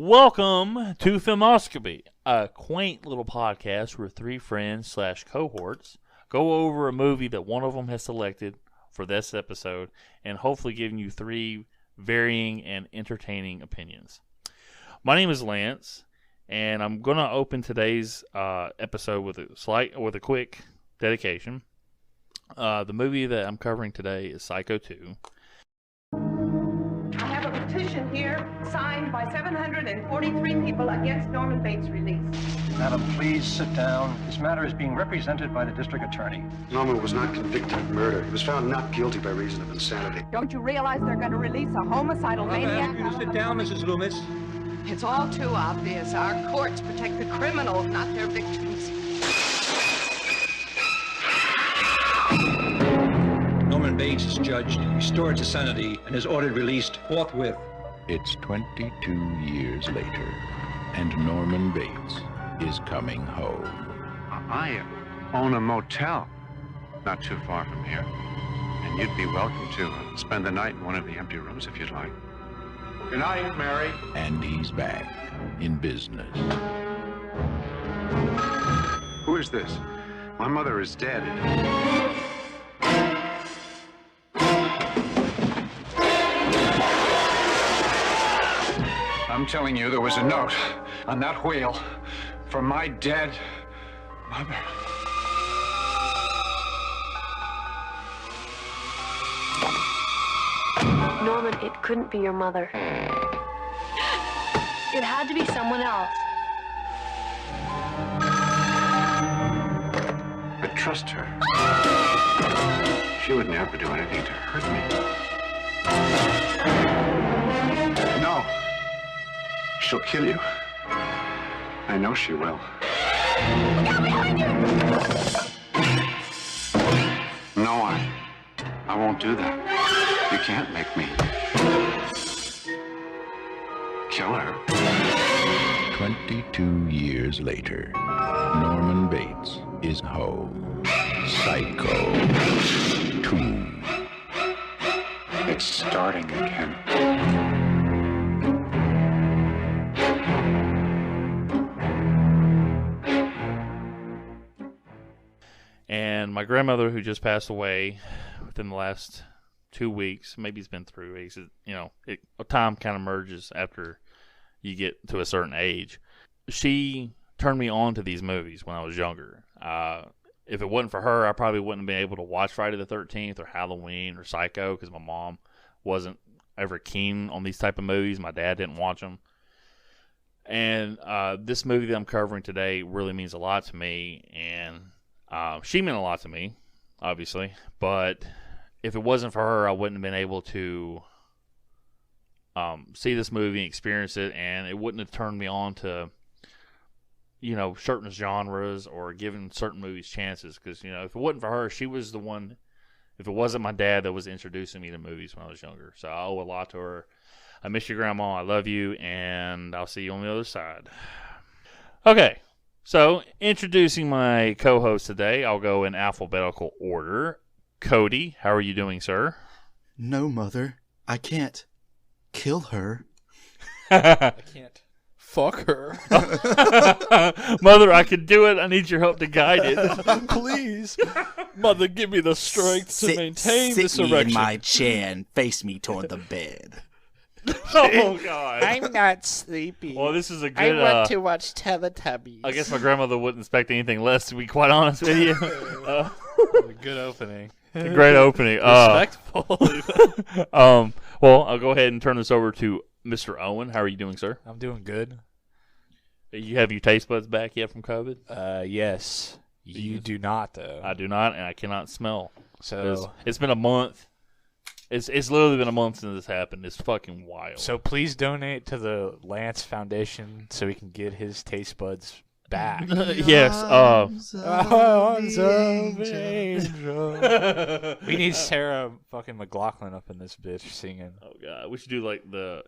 Welcome to Filmoscopy, a quaint little podcast where three friends / cohorts go over a movie that one of them has selected for this episode and hopefully giving you three varying and entertaining opinions. My name is Lance, and I'm going to open today's episode with a quick dedication. The movie that I'm covering today is Psycho 2. I have a petition here signed by 743 people against Norman Bates' release. Madam, please sit down. This matter is being represented by the district attorney. Norman was not convicted of murder. He was found not guilty by reason of insanity. Don't you realize they're going to release a homicidal maniac? I'm asking you to sit down, Mrs. Loomis. It's all too obvious. Our courts protect the criminals, not their victims. Norman Bates is judged, restored to sanity, and is ordered released forthwith. It's 22 years later, and Norman Bates is coming home. I own a motel not too far from here, and you'd be welcome to spend the night in one of the empty rooms if you'd like. Good night, Mary. And he's back in business. Who is this? My mother is dead. I'm telling you, there was a note on that wheel from my dead mother. Norman, it couldn't be your mother. It had to be someone else. But trust her. She would never do anything to hurt me. No. She'll kill you. I know she will. No, I won't do that. You can't make me kill her. 22 years later, Norman Bates is home. Psycho 2. It's starting again. And my grandmother, who just passed away within the last 2 weeks, maybe it's been 3 weeks, time kind of merges after you get to a certain age. She turned me on to these movies when I was younger. If it wasn't for her, I probably wouldn't have been able to watch Friday the 13th or Halloween or Psycho because my mom wasn't ever keen on these type of movies. My dad didn't watch them. And this movie that I'm covering today really means a lot to me, and she meant a lot to me, obviously, but if it wasn't for her, I wouldn't have been able to see this movie and experience it, and it wouldn't have turned me on to, certain genres or giving certain movies chances, because, if it wasn't for her, she was the one, if it wasn't my dad that was introducing me to movies when I was younger, so I owe a lot to her. I miss you, Grandma, I love you, and I'll see you on the other side. Okay. So, introducing my co-host today, I'll go in alphabetical order. Cody, how are you doing, sir? No, Mother. I can't kill her. I can't fuck her. Mother, I can do it. I need your help to guide it. Please. Mother, give me the strength to maintain this erection. Sit me in my chair and face me toward the bed. Oh, God. I'm not sleepy. Well, this is a good... I want to watch Teletubbies. I guess my grandmother wouldn't expect anything less, to be quite honest with you. Good opening. A great opening. Respectful. Well, I'll go ahead and turn this over to Mr. Owen. How are you doing, sir? I'm doing good. You have your taste buds back yet from COVID? Yes. You do not, though. I do not, and I cannot smell. So it's been a month. It's literally been a month since this happened. It's fucking wild. So please donate to the Lance Foundation so we can get his taste buds back. Yes. Arms of angel. We need Sarah fucking McLaughlin up in this bitch singing. Oh god, we should do like the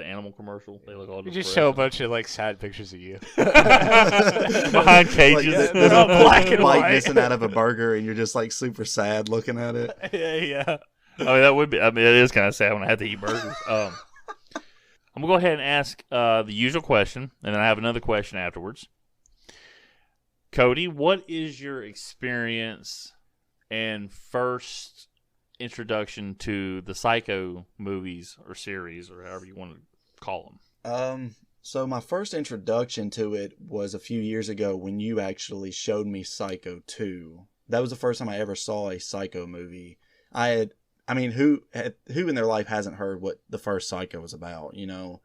animal commercial. They look all. We just show a bunch of like sad pictures of you behind cages. Like, They're all black and white. Missing out of a burger, and you're just like super sad looking at it. Yeah. I mean, that would be. I mean, it is kind of sad when I have to eat burgers. I'm going to go ahead and ask the usual question, and then I have another question afterwards. Cody, what is your experience and first introduction to the Psycho movies or series or however you want to call them? So my first introduction to it was a few years ago when you actually showed me Psycho 2. That was the first time I ever saw a Psycho movie. Who in their life hasn't heard what the first Psycho was about, you know?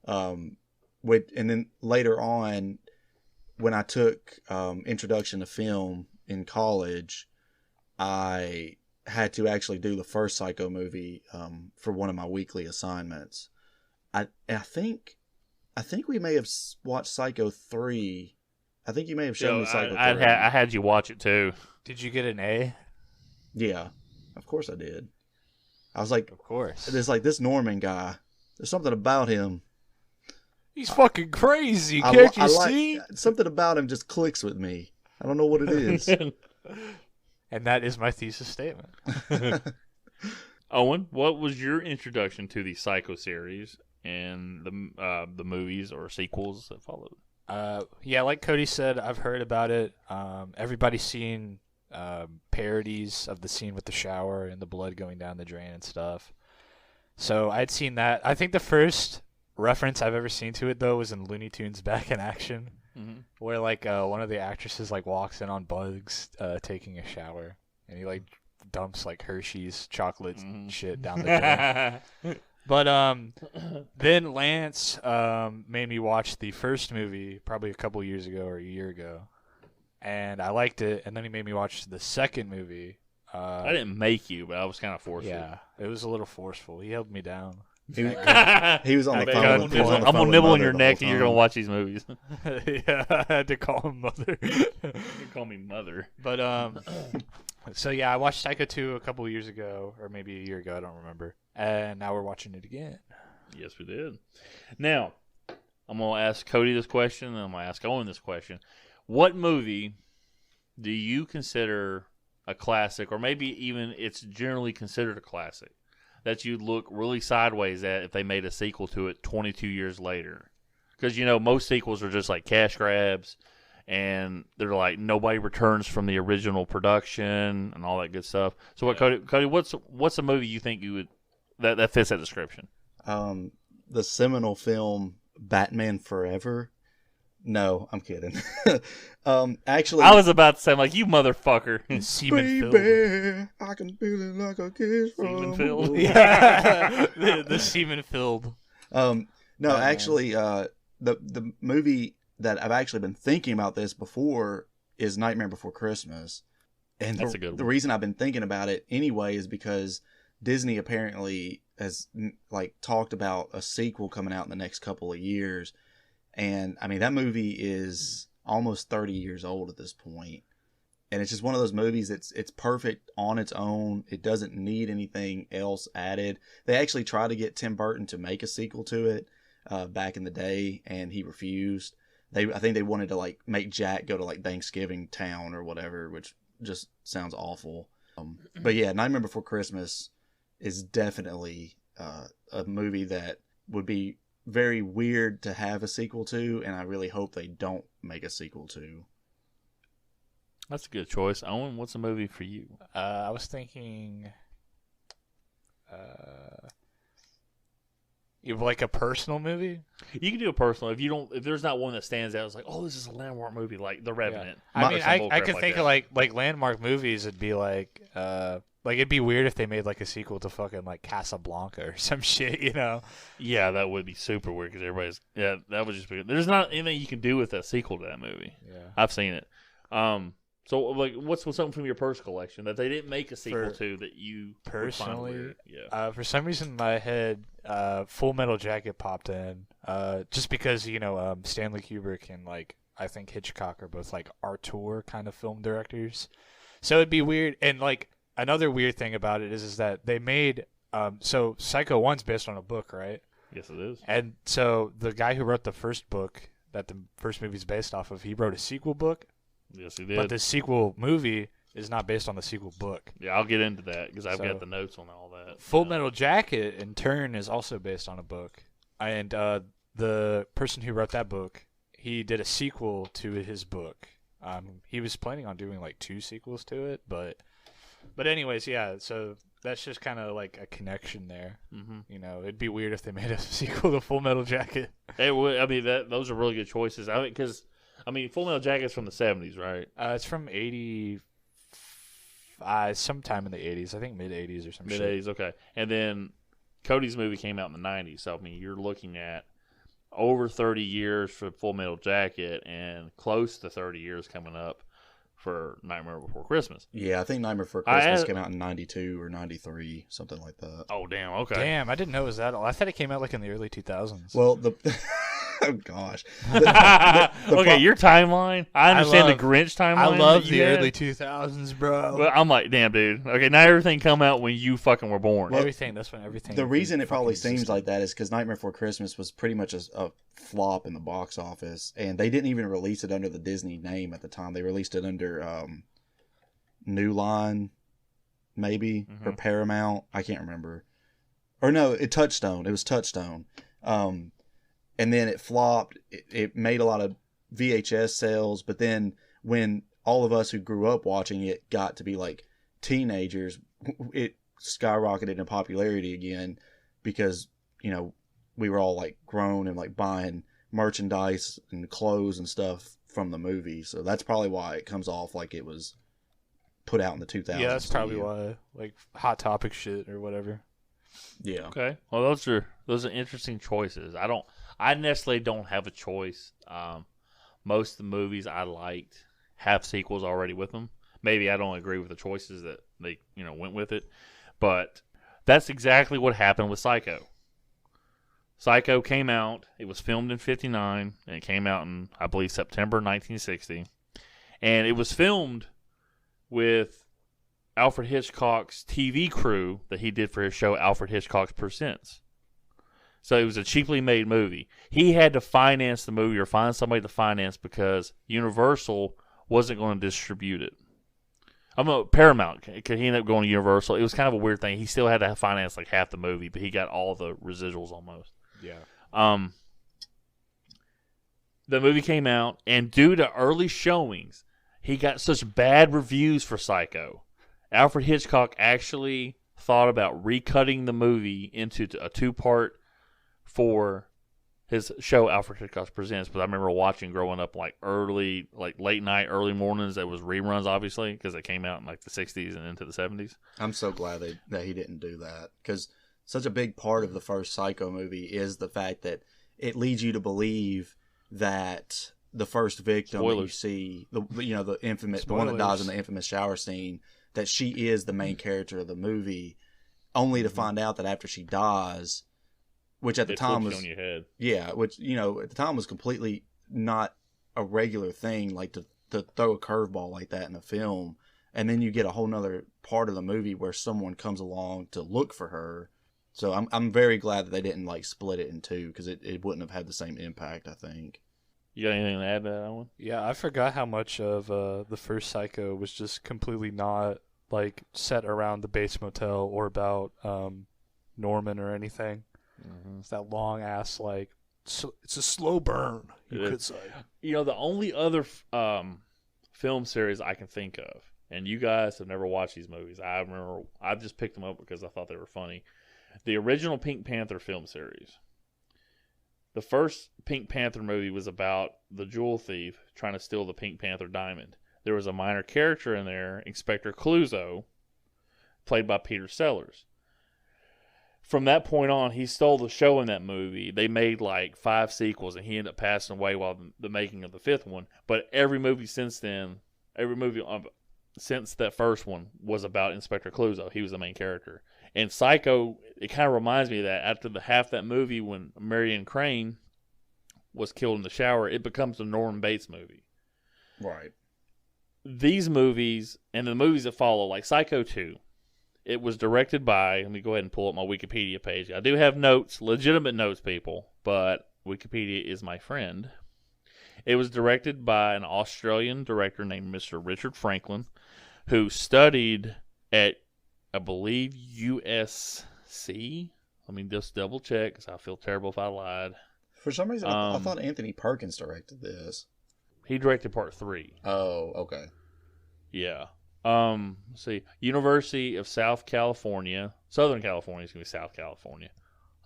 And then later on, when I took introduction to film in college, I had to actually do the first Psycho movie for one of my weekly assignments. I think we may have watched Psycho 3. I think you may have shown me Psycho 3. I had you watch it too. Did you get an A? Yeah, of course I did. I was like, Of course. there's like this Norman guy. There's something about him. He's fucking crazy. Can't you see? Something about him just clicks with me. I don't know what it is. And that is my thesis statement. Owen, what was your introduction to the Psycho series and the movies or sequels that followed? Yeah, like Cody said, I've heard about it. Everybody's seen parodies of the scene with the shower and the blood going down the drain and stuff. So I'd seen that. I think the first reference I've ever seen to it, though, was in Looney Tunes Back in Action, where like one of the actresses like walks in on Bugs taking a shower, and he like dumps like Hershey's chocolate shit down the drain. But then Lance made me watch the first movie probably a couple years ago or a year ago, and I liked it. And then he made me watch the second movie. I didn't make you, but I was kind of forced. Yeah, it was a little forceful. He held me down. He was on the phone. I'm gonna nibble on your neck, and you're gonna watch these movies. Yeah, I had to call him mother. You call me mother. But so yeah, I watched Psycho 2 a couple of years ago, or maybe a year ago. I don't remember. And now we're watching it again. Yes, we did. Now, I'm gonna ask Cody this question, and I'm gonna ask Owen this question. What movie do you consider a classic, or maybe even it's generally considered a classic, that you'd look really sideways at if they made a sequel to it 22 years later? Because, you know, most sequels are just like cash grabs, and they're like nobody returns from the original production and all that good stuff. So, what, Cody, what's a movie you think you would that fits that description? The seminal film Batman Forever. No, I'm kidding. Actually, I was about to say, like, you motherfucker. Semen baby, I can feel it like a kiss from Semen filled. Yeah. the semen filled. No, actually, the movie that I've actually been thinking about this before is Nightmare Before Christmas. And That's a good one. The reason I've been thinking about it anyway is because Disney apparently has like talked about a sequel coming out in the next couple of years. And I mean, that movie is almost 30 years old at this point. And it's just one of those movies that's it's perfect on its own. It doesn't need anything else added. They actually tried to get Tim Burton to make a sequel to it back in the day, and he refused. I think they wanted to like make Jack go to like Thanksgiving Town or whatever, which just sounds awful. But yeah, Nightmare Before Christmas is definitely a movie that would be very weird to have a sequel to, and I really hope they don't make a sequel to. That's a good choice. Owen, what's a movie for you? I was thinking, you have like a personal movie. You can do a personal. If there's not one that stands out, it's like, oh, this is a landmark movie, like The Revenant. Yeah. I mean, I could think of like landmark movies. It'd be like it'd be weird if they made like a sequel to fucking like Casablanca or some shit, you know? Yeah, that would be super weird because that would just be. There's not anything you can do with a sequel to that movie. Yeah, I've seen it. So like, what's something from your purse collection that they didn't make a sequel to that you personally? Yeah. For some reason in my head, Full Metal Jacket popped in. Just because Stanley Kubrick and like I think Hitchcock are both like auteur kind of film directors, so it'd be weird. And like another weird thing about it is that they made so Psycho 1's based on a book, right? Yes, it is. And so the guy who wrote the first book that the first movie's based off of, he wrote a sequel book. Yes, he did. But the sequel movie is not based on the sequel book. Yeah, I'll get into that because I've got the notes on all that. Full Metal Jacket, in turn, is also based on a book. And the person who wrote that book, he did a sequel to his book. He was planning on doing like 2 sequels to it, but anyways, yeah. So that's just kind of like a connection there. Mm-hmm. You know, it'd be weird if they made a sequel to Full Metal Jacket. It would. I mean, those are really good choices. I mean, because Full Metal Jacket's from the 70s, right? It's from 80. Sometime in the 80s. I think mid 80s or some shit. Mid 80s, okay. And then Cody's movie came out in the 90s. So, I mean, you're looking at over 30 years for Full Metal Jacket and close to 30 years coming up for Nightmare Before Christmas. Yeah, I think Nightmare Before Christmas came out in 92 or 93, something like that. Oh, damn, okay. Damn, I didn't know it was that old. I thought it came out like in the early 2000s. Well, oh gosh. Okay, your timeline. I understand the Grinch timeline. I love the early 2000s, bro. Well, I'm like, damn, dude. Okay, now everything come out when you fucking were born. Well, that's when everything. The reason it probably seems like that is because Nightmare Before Christmas was pretty much a flop in the box office, and they didn't even release it under the Disney name at the time. They released it under New Line, maybe, or Paramount. I can't remember. Or no, Touchstone. It was Touchstone. And then it flopped. It made a lot of VHS sales, but then when all of us who grew up watching it got to be like teenagers, it skyrocketed in popularity again because, you know, we were all like grown and like buying merchandise and clothes and stuff from the movie. So that's probably why it comes off like it was put out in the 2000s. Yeah, that's probably why. Like Hot Topic shit or whatever. Yeah. Okay. Well, those are interesting choices. I necessarily don't have a choice. Most of the movies I liked have sequels already with them. Maybe I don't agree with the choices that they, went with it, but that's exactly what happened with Psycho. Psycho came out. It was filmed in '59, and it came out in, I believe, September 1960. And it was filmed with Alfred Hitchcock's TV crew that he did for his show Alfred Hitchcock Presents. So it was a cheaply made movie. He had to finance the movie or find somebody to finance because Universal wasn't going to distribute it. Paramount, because he ended up going to Universal. It was kind of a weird thing. He still had to finance like half the movie, but he got all the residuals almost. Yeah. The movie came out, and due to early showings, he got such bad reviews for Psycho. Alfred Hitchcock actually thought about recutting the movie into a 2-part for his show Alfred Hitchcock Presents, but I remember watching growing up like late night, early mornings. That was reruns, obviously, because it came out in like the 60s and into the 70s. I'm so glad that he didn't do that, because such a big part of the first Psycho movie is the fact that it leads you to believe that the first victim that you see, the infamous, the one that dies in the infamous shower scene, that she is the main character of the movie, only to find out that after she dies, which at the time was on your head. Yeah, which at the time was completely not a regular thing, like to throw a curveball like that in a film, and then you get a whole nother part of the movie where someone comes along to look for her. So I'm very glad that they didn't like split it in two, because it wouldn't have had the same impact, I think. You got anything to add to that one? Yeah, I forgot how much of the first Psycho was just completely not like set around the base motel or about Norman or anything. Mm-hmm. It's that long ass it's a slow burn, you could say. The only other film series I can think of, and you guys have never watched these movies. I remember I just picked them up because I thought they were funny. The original Pink Panther film series. The first Pink Panther movie was about the jewel thief trying to steal the Pink Panther diamond. There was a minor character in there, Inspector Clouseau, played by Peter Sellers. From that point on, he stole the show in that movie. They made like 5 sequels, and he ended up passing away while the making of the 5th one. But every movie since then, since that first one was about Inspector Clouseau. He was the main character. And Psycho, it kind of reminds me of that. After half that movie, when Marion Crane was killed in the shower, it becomes a Norman Bates movie. Right. These movies, and the movies that follow, like Psycho 2, it was directed by, let me go ahead and pull up my Wikipedia page. I do have notes, legitimate notes, people, but Wikipedia is my friend. It was directed by an Australian director named Mr. Richard Franklin, who studied at, I believe, USC. Let me just double check because I feel terrible if I lied. For some reason, I thought Anthony Perkins directed this. He directed part 3. Oh, okay. Yeah. Let's see. University of South California. Southern California is going to be South California.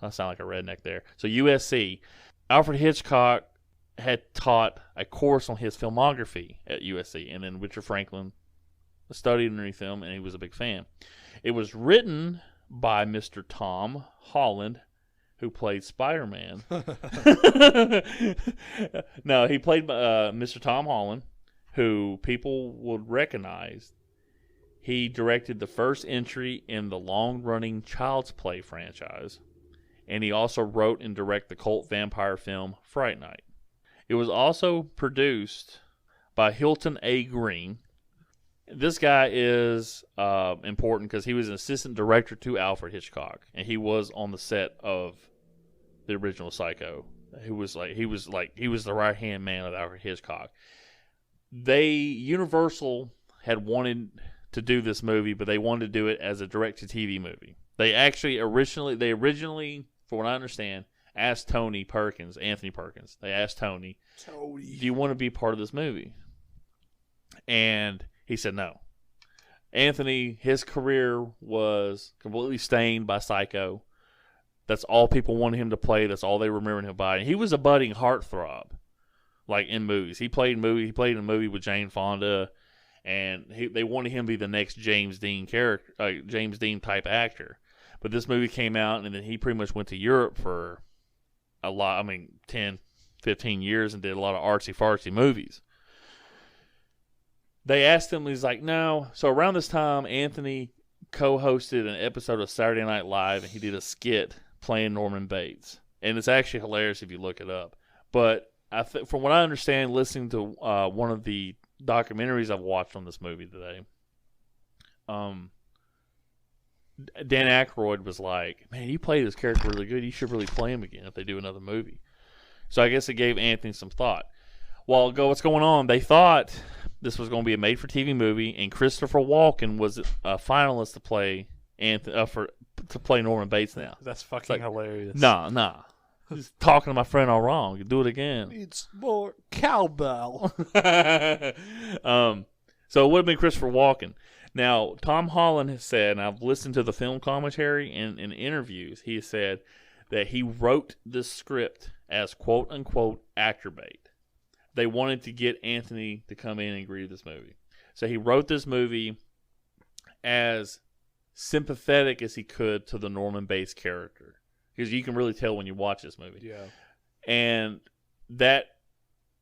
I sound like a redneck there. So USC. Alfred Hitchcock had taught a course on his filmography at USC, and then Richard Franklin studied underneath him, and he was a big fan. It was written by Mr. Tom Holland, who played Spider-Man. No, he played Mr. Tom Holland, who people would recognize. He directed the first entry in the long-running Child's Play franchise, and he also wrote and directed the cult vampire film Fright Night. It was also produced by Hilton A. Green. This guy is important because he was an assistant director to Alfred Hitchcock, and he was on the set of the original Psycho. He was the right-hand man of Alfred Hitchcock. Universal had wanted to do this movie, but they wanted to do it as a direct-to-TV movie. They originally, for what I understand, asked Anthony Perkins. They asked Tony, do you want to be part of this movie? And he said no. Anthony, his career was completely stained by Psycho. That's all people wanted him to play. That's all they remembered him by. And he was a budding heartthrob, like in movies. He played in a movie with Jane Fonda, and they wanted him to be the next James Dean character, James Dean type actor. But this movie came out, and then he pretty much went to Europe for 10, 15 years and did a lot of artsy-fartsy movies. They asked him, he's like, no. So around this time, Anthony co-hosted an episode of Saturday Night Live, and he did a skit playing Norman Bates. And it's actually hilarious if you look it up. But from what I understand, listening to one of the documentaries I've watched on this movie today, Dan Aykroyd was like, man, you play this character really good. You should really play him again if they do another movie. So I guess it gave Anthony some thought. What's going on? They thought this was going to be a made-for-TV movie, and Christopher Walken was a finalist to play Norman Bates now. That's fucking hilarious. Nah. Just talking to my friend all wrong. You do it again. It's more cowbell. So it would have been Christopher Walken. Now, Tom Holland has said, and I've listened to the film commentary and in interviews, he has said that he wrote this script as quote-unquote actor bait. They wanted to get Anthony to come in and agree to this movie. So he wrote this movie as sympathetic as he could to the Norman Bates character. Because you can really tell when you watch this movie. Yeah. And that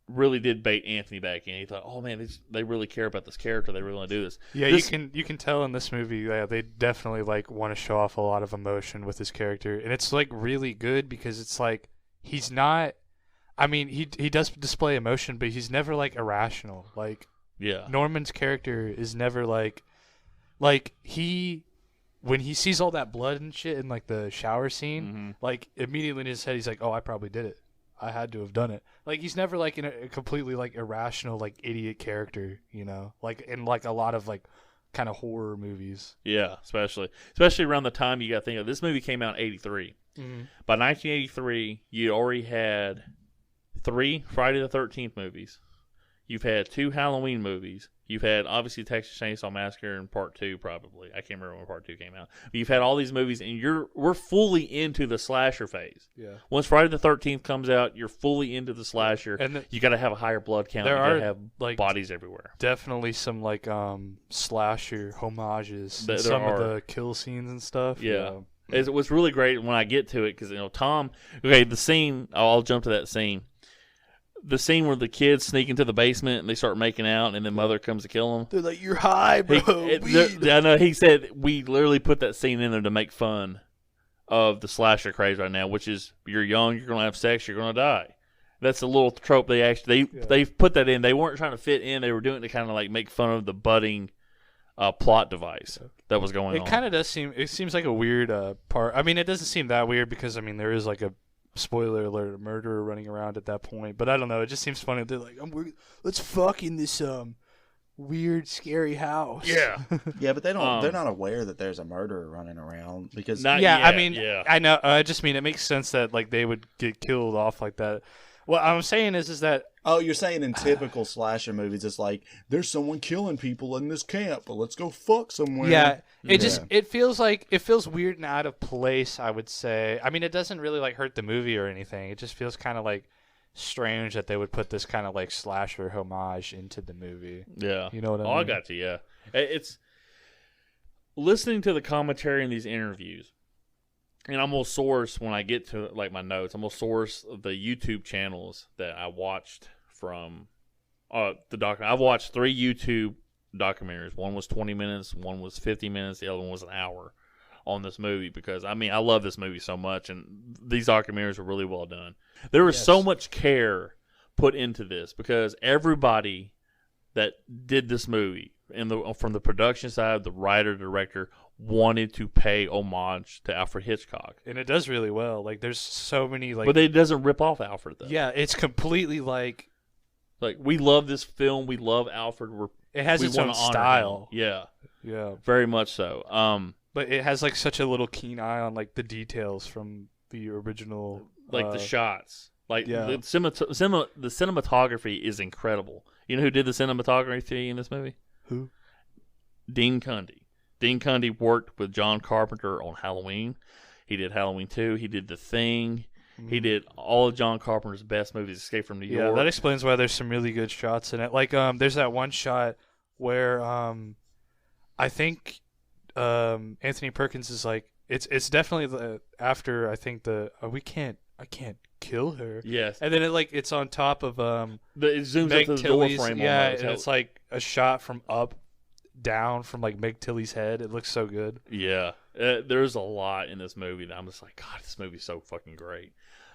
really did bait Anthony back in. He thought, oh man, they really care about this character. They really want to do this. Yeah, you can tell in this movie they definitely want to show off a lot of emotion with his character. And it's really good because it's he's not, I mean, he does display emotion, but he's never irrational. Yeah. Norman's character is never when he sees all that blood and shit in the shower scene, immediately in his head he's like, oh, I probably did it. I had to have done it. He's never in a completely irrational idiot character, in a lot of kind of horror movies. Yeah, especially around the time you got to think of this movie came out in 83. Mm-hmm. By 1983, you already had 3 Friday the 13th movies. You've had 2 Halloween movies. You've had, obviously, Texas Chainsaw Massacre in Part 2, probably. I can't remember when Part 2 came out. But you've had all these movies, and we're fully into the slasher phase. Yeah. Once Friday the 13th comes out, you're fully into the slasher. And you got to have a higher blood count. You got to have bodies everywhere. Definitely some slasher homages. In some of the kill scenes and stuff. Yeah. It was really great when I get to it because Tom. Okay, the scene. I'll jump to that scene. The scene where the kids sneak into the basement and they start making out, and then mother comes to kill them. They're like, "You're high, bro." I know. He said we literally put that scene in there to make fun of the slasher craze right now, which is you're young, you're gonna have sex, you're gonna die. That's a little trope they put that in. They weren't trying to fit in. They were doing it to kind of make fun of the budding plot device that was going on. It kind of does seem. It seems like a weird part. I mean, it doesn't seem that weird because there is a spoiler alert, a murderer running around at that point. But I don't know. It just seems funny. They're like, let's fuck in this weird, scary house. Yeah. Yeah, but they don't. They're not aware that there's a murderer running around because Not Yeah, yet, I mean, yeah. I know. I just mean it makes sense that like they would get killed off like that. What I'm saying is that Oh, you're saying in typical slasher movies, it's like there's someone killing people in this camp, but let's go fuck somewhere. yeah, it feels weird and out of place. I would say. I mean, it doesn't really like hurt the movie or anything. It just feels kind of like strange that they would put this kind of like slasher homage into the movie. Yeah. You know what I mean? I got you, yeah. It's listening to the commentary in these interviews, and I'm going to source, when I get to like my notes, I'm going to source the YouTube channels that I watched from the documentary. I've watched 3 YouTube documentaries. One was 20 minutes, one was 50 minutes, the other one was an hour on this movie because, I mean, I love this movie so much, and these documentaries were really well done. There was so much care put into this because everybody that did this movie, from the production side, the writer, director, wanted to pay homage to Alfred Hitchcock. And it does really well. Like, there's so many, like... But it doesn't rip off Alfred, though. Yeah, it's completely, like... Like, we love this film. We love Alfred. It has its own style. Yeah. Yeah. Very much so. But it has, like, such a little keen eye on, like, the details from the original... Like, the shots. Like, yeah. the cinematography is incredible. You know who did the cinematography in this movie? Who? Dean Cundy. Dean Cundy worked with John Carpenter on Halloween. He did Halloween 2. He did The Thing. He did all of John Carpenter's best movies, Escape from New York. Yeah, that explains why there's some really good shots in it. Like, there's that one shot where I think Anthony Perkins is like, it's definitely after I think I can't kill her. Yes. And then it's on top of it zooms Meg up to the Tilly's, door frame. yeah, almost. and it's like a shot from up down from like Meg Tilly's head. It looks so good. Yeah. There's a lot in this movie that I'm just like, God, this movie's so fucking great.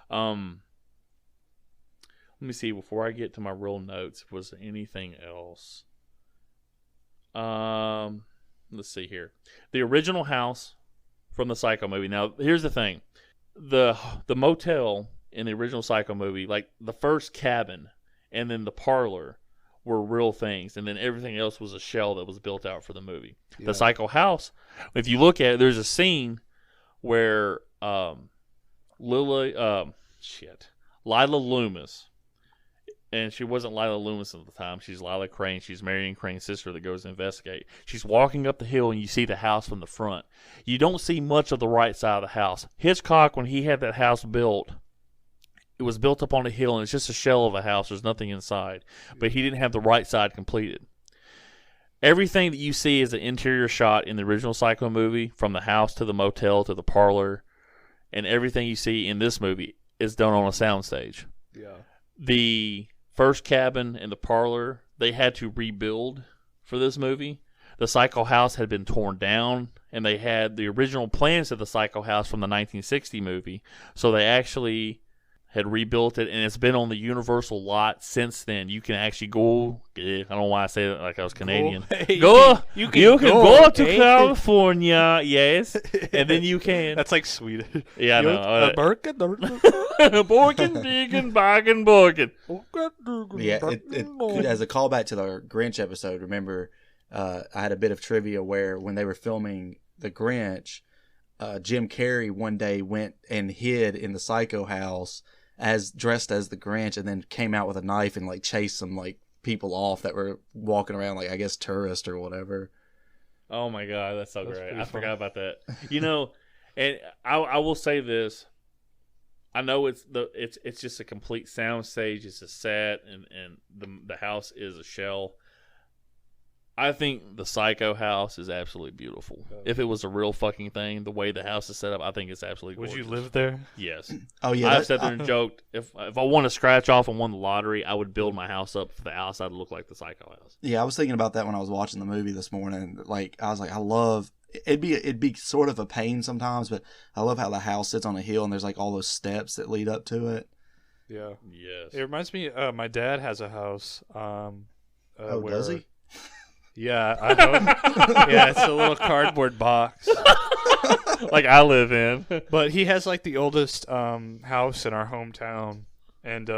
Let me see, before I get to my real notes, was there anything else? Let's see here. The original house from the Psycho movie. Now, here's the thing. The motel in the original Psycho movie, like the first cabin and then the parlor were real things, and then everything else was a shell that was built out for the movie. Yeah. The Psycho house, if you look at it, there's a scene where Lila Loomis, and she wasn't Lila Loomis at the time. She's Lila Crane. She's Marion Crane's sister that goes to investigate. She's walking up the hill, and you see the house from the front. You don't see much of the right side of the house. Hitchcock, when he had that house built, it was built up on a hill, and it's just a shell of a house. There's nothing inside. But he didn't have the right side completed. Everything that you see is an interior shot in the original Psycho movie, from the house to the motel to the parlor, and everything you see in this movie is done on a soundstage. Yeah. The first cabin and the parlor, they had to rebuild for this movie. The Psycho house had been torn down, and they had the original plans of the Psycho house from the 1960 movie. So they actually had rebuilt it, and it's been on the Universal lot since then. You can actually go. I don't know why I say it like I was Canadian. You can go to California, yes, and then you can. That's like Swedish. Yeah, I know. Borgen, Deacon, Borgen. Yeah, it as a callback to the Grinch episode. Remember, I had a bit of trivia where when they were filming the Grinch, Jim Carrey one day went and hid in the Psycho house dressed as the Grinch, and then came out with a knife and like chased some like people off that were walking around, like I guess tourists or whatever. Oh my God, that's great! I forgot about that. You know, and I will say this. I know it's just a complete sound stage. It's a set, and the house is a shell. I think the Psycho house is absolutely beautiful. If it was a real fucking thing, the way the house is set up, I think it's absolutely gorgeous. Would you live there? Yes. Oh yeah. I've sat there and joked, if I won a scratch off and won the lottery, I would build my house up for the outside to look like the Psycho house. Yeah, I was thinking about that when I was watching the movie this morning. Like I was like, I love it'd be sort of a pain sometimes, but I love how the house sits on a hill and there's like all those steps that lead up to it. Yeah. Yes. It reminds me. My dad has a house. Does he? Yeah, I know. Yeah, it's a little cardboard box. Like I live in. But he has like the oldest house in our hometown, and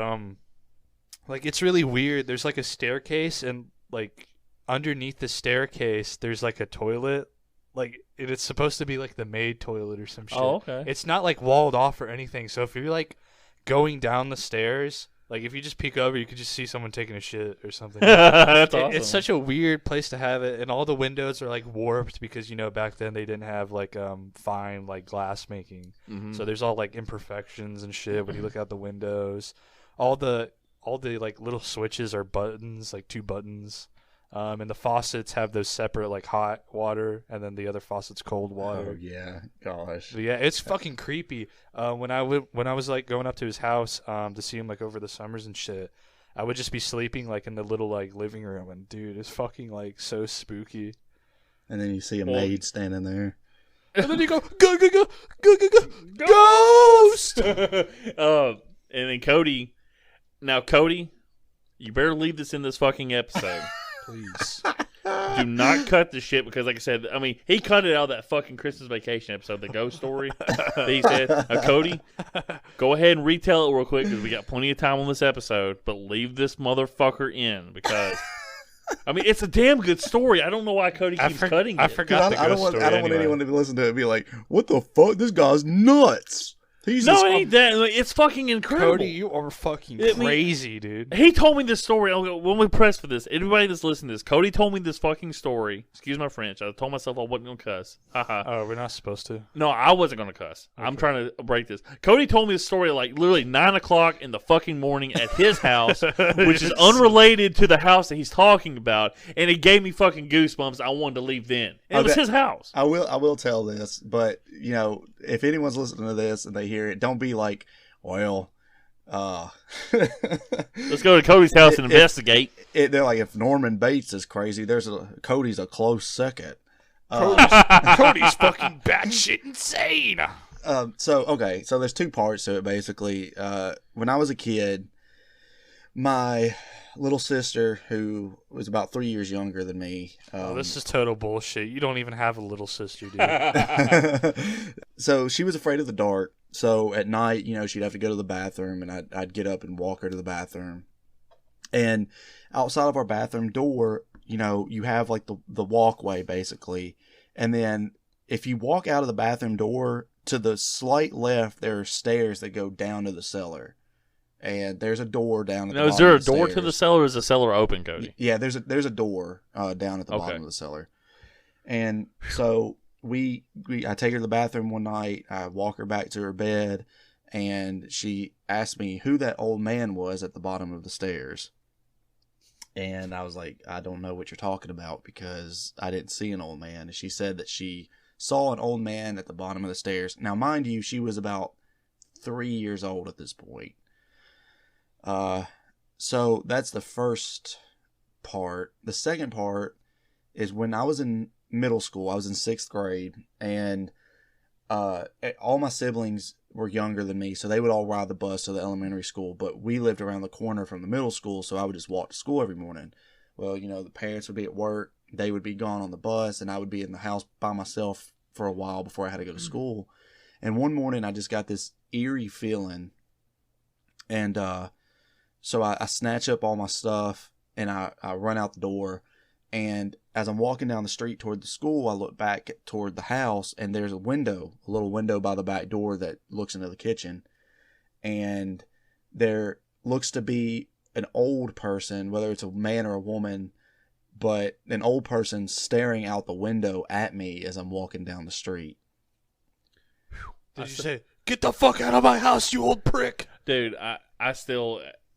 like it's really weird. There's like a staircase, and like underneath the staircase, there's like a toilet. Like it's supposed to be like the maid toilet or some shit. Oh, okay. It's not like walled off or anything. So if you're like going down the stairs, like if you just peek over, you could just see someone taking a shit or something. That's awesome. It's such a weird place to have it, and all the windows are like warped because back then they didn't have like fine like glass making. Mm-hmm. So there's all like imperfections and shit when you look out the windows. All the like little switches are buttons, like 2 buttons. And the faucets have those separate like hot water, and then the other faucet's cold water. Oh yeah, gosh. But yeah, it's fucking creepy. When I was like going up to his house to see him like over the summers and shit, I would just be sleeping like in the little like living room, and dude, it's fucking like so spooky. And then you see a maid standing there. And then you go ghost. And then Cody. Now Cody, you better leave this in this fucking episode. Please. Do not cut the shit because, like I said, I mean, he cut it out of that fucking Christmas Vacation episode, the ghost story that he said. Cody, go ahead and retell it real quick because we got plenty of time on this episode, but leave this motherfucker in because, I mean, it's a damn good story. I don't know why Cody keeps cutting it. I forgot the ghost story. I don't want anyone to listen to it and be like, what the fuck? This guy's nuts. No, it ain't that. It's fucking incredible. Cody, you are fucking crazy, dude. He told me this story. When we pressed for this, everybody that's listening to this, Cody told me this fucking story. Excuse my French. I told myself I wasn't going to cuss. Haha. Oh, we're not supposed to? No, I wasn't going to cuss. Okay. I'm trying to break this. Cody told me this story like literally 9 o'clock in the fucking morning at his house, which is unrelated to the house that he's talking about, and it gave me fucking goosebumps. I wanted to leave then. And it was his house. I will tell this, but if anyone's listening to this and they hear it, don't be like, well, let's go to Cody's house and investigate. They're like, if Norman Bates is crazy, Cody's a close second. Cody's fucking batshit insane. So there's 2 parts to it basically. When I was a kid, my little sister, who was about 3 years younger than me. This is total bullshit. You don't even have a little sister, dude. So she was afraid of the dark. So at night, she'd have to go to the bathroom, and I'd get up and walk her to the bathroom. And outside of our bathroom door, you have like the walkway basically. And then if you walk out of the bathroom door, to the slight left, there are stairs that go down to the cellar. And there's a door down at the bottom. Is there a of the door stairs. to the cellar, or is the cellar open, Cody? Yeah, there's a door down at the bottom of the cellar. And so I take her to the bathroom one night, I walk her back to her bed, and she asked me who that old man was at the bottom of the stairs. And I was like, I don't know what you're talking about because I didn't see an old man. And she said that she saw an old man at the bottom of the stairs. Now, mind you, she was about 3 years old at this point. So that's the first part. The second part is when I was in middle school. I was in 6th grade, and all my siblings were younger than me, so they would all ride the bus to the elementary school, but we lived around the corner from the middle school, so I would just walk to school every morning. Well, the parents would be at work, they would be gone on the bus, and I would be in the house by myself for a while before I had to go to school. And one morning I just got this eerie feeling, and so I snatch up all my stuff, and I run out the door. And as I'm walking down the street toward the school, I look back toward the house, and there's a little window by the back door that looks into the kitchen. And there looks to be an old person, whether it's a man or a woman, but an old person staring out the window at me as I'm walking down the street. Did you say, "Get the fuck out of my house, you old prick"? Dude,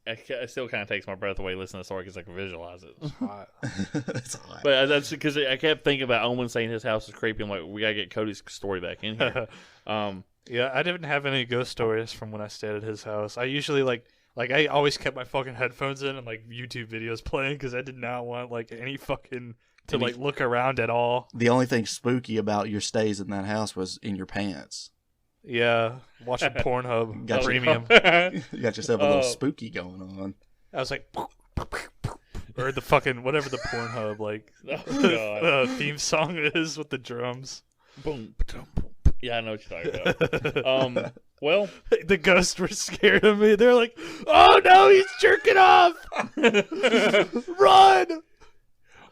it still kind of takes my breath away listening to the story because I can visualize it. It's hot. It's hot. But that's because I kept thinking about Owen saying his house is creepy. I'm like, we gotta get Cody's story back in here. Yeah, I didn't have any ghost stories from when I stayed at his house. I usually like I always kept my fucking headphones in and like YouTube videos playing because I did not want like any fucking to like look around at all. The only thing spooky about your stays in that house was in your pants. Yeah, watching Pornhub Premium. You got yourself a little spooky going on. I was like, or the fucking whatever the Pornhub like theme song is with the drums. Boom, boom, boom. Yeah, I know what you're talking about. Well, the ghosts were scared of me. They're like, "Oh no, he's jerking off! Run!"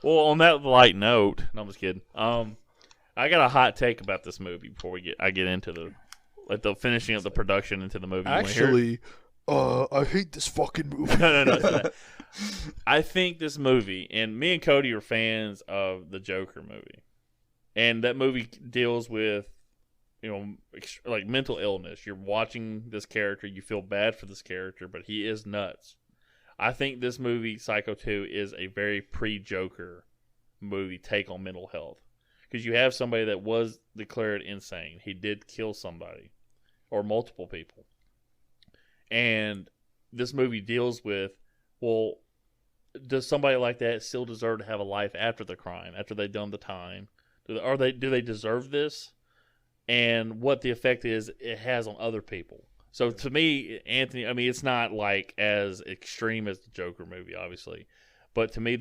Well, on that light note, no, I'm just kidding. I got a hot take about this movie before I get into the finishing of the production into the movie. Actually, I hate this fucking movie. No. I think this movie, and me and Cody are fans of the Joker movie, and that movie deals with, like mental illness. You're watching this character, you feel bad for this character, but he is nuts. I think this movie, Psycho 2, is a very pre-Joker movie take on mental health. Because you have somebody that was declared insane. He did kill somebody or multiple people. And this movie deals with, well, does somebody like that still deserve to have a life after the crime, after they've done the time? Do they deserve this? And what the effect is it has on other people. So to me, Anthony, I mean, it's not like as extreme as the Joker movie, obviously, but to me,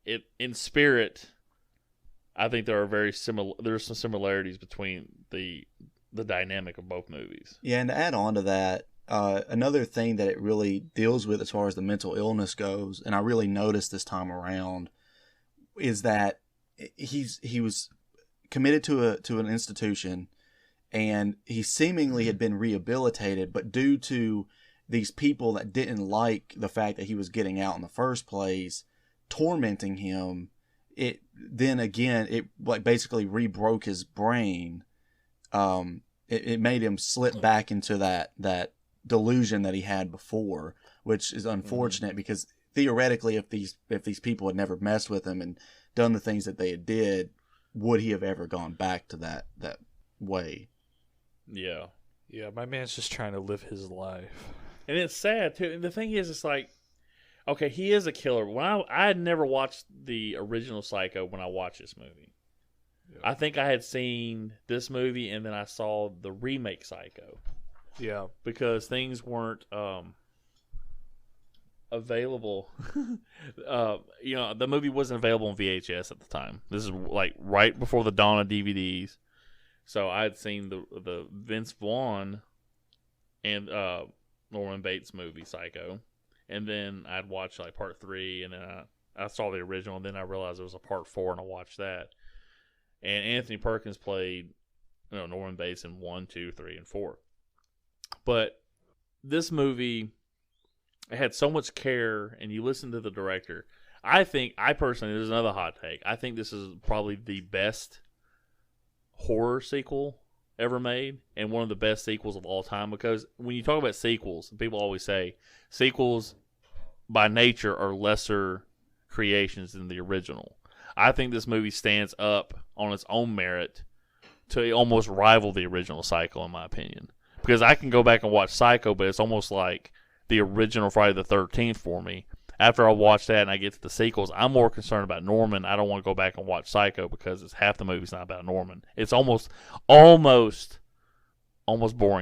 it in spirit, I think there are there's some similarities between the dynamic of both movies. Yeah, and to add on to that, another thing that it really deals with as far as the mental illness goes, and I really noticed this time around, is that he was committed to an institution, and he seemingly had been rehabilitated, but due to these people that didn't like the fact that he was getting out in the first place, tormenting him, it like basically re-broke his brain. It made him slip back into that delusion that he had before, which is unfortunate because theoretically, if these people had never messed with him and done the things that they did, would he have ever gone back to that way? Yeah. Yeah, my man's just trying to live his life. And it's sad, too. And the thing is, it's like, okay, he is a killer. When I had never watched the original Psycho when I watched this movie. Yeah. I think I had seen this movie, and then I saw the remake Psycho. Yeah. Because things weren't available. The movie wasn't available on VHS at the time. This is like right before the dawn of DVDs. So I had seen the Vince Vaughn and Norman Bates movie Psycho, and then I'd watched like part 3, and then I saw the original, and then I realized there was a part 4, and I watched that. And Anthony Perkins played Norman Bates in 1, 2, 3, and 4. But this movie, it had so much care, and you listen to the director. I personally, there's another hot take. I think this is probably the best horror sequel ever made, and one of the best sequels of all time, because when you talk about sequels, people always say sequels by nature are lesser creations than the original. I think this movie stands up on its own merit to almost rival the original Psycho, in my opinion. Because I can go back and watch Psycho, but it's almost like the original Friday the 13th for me. After I watch that and I get to the sequels, I'm more concerned about Norman. I don't want to go back and watch Psycho because it's half the movie's not about Norman. It's almost boring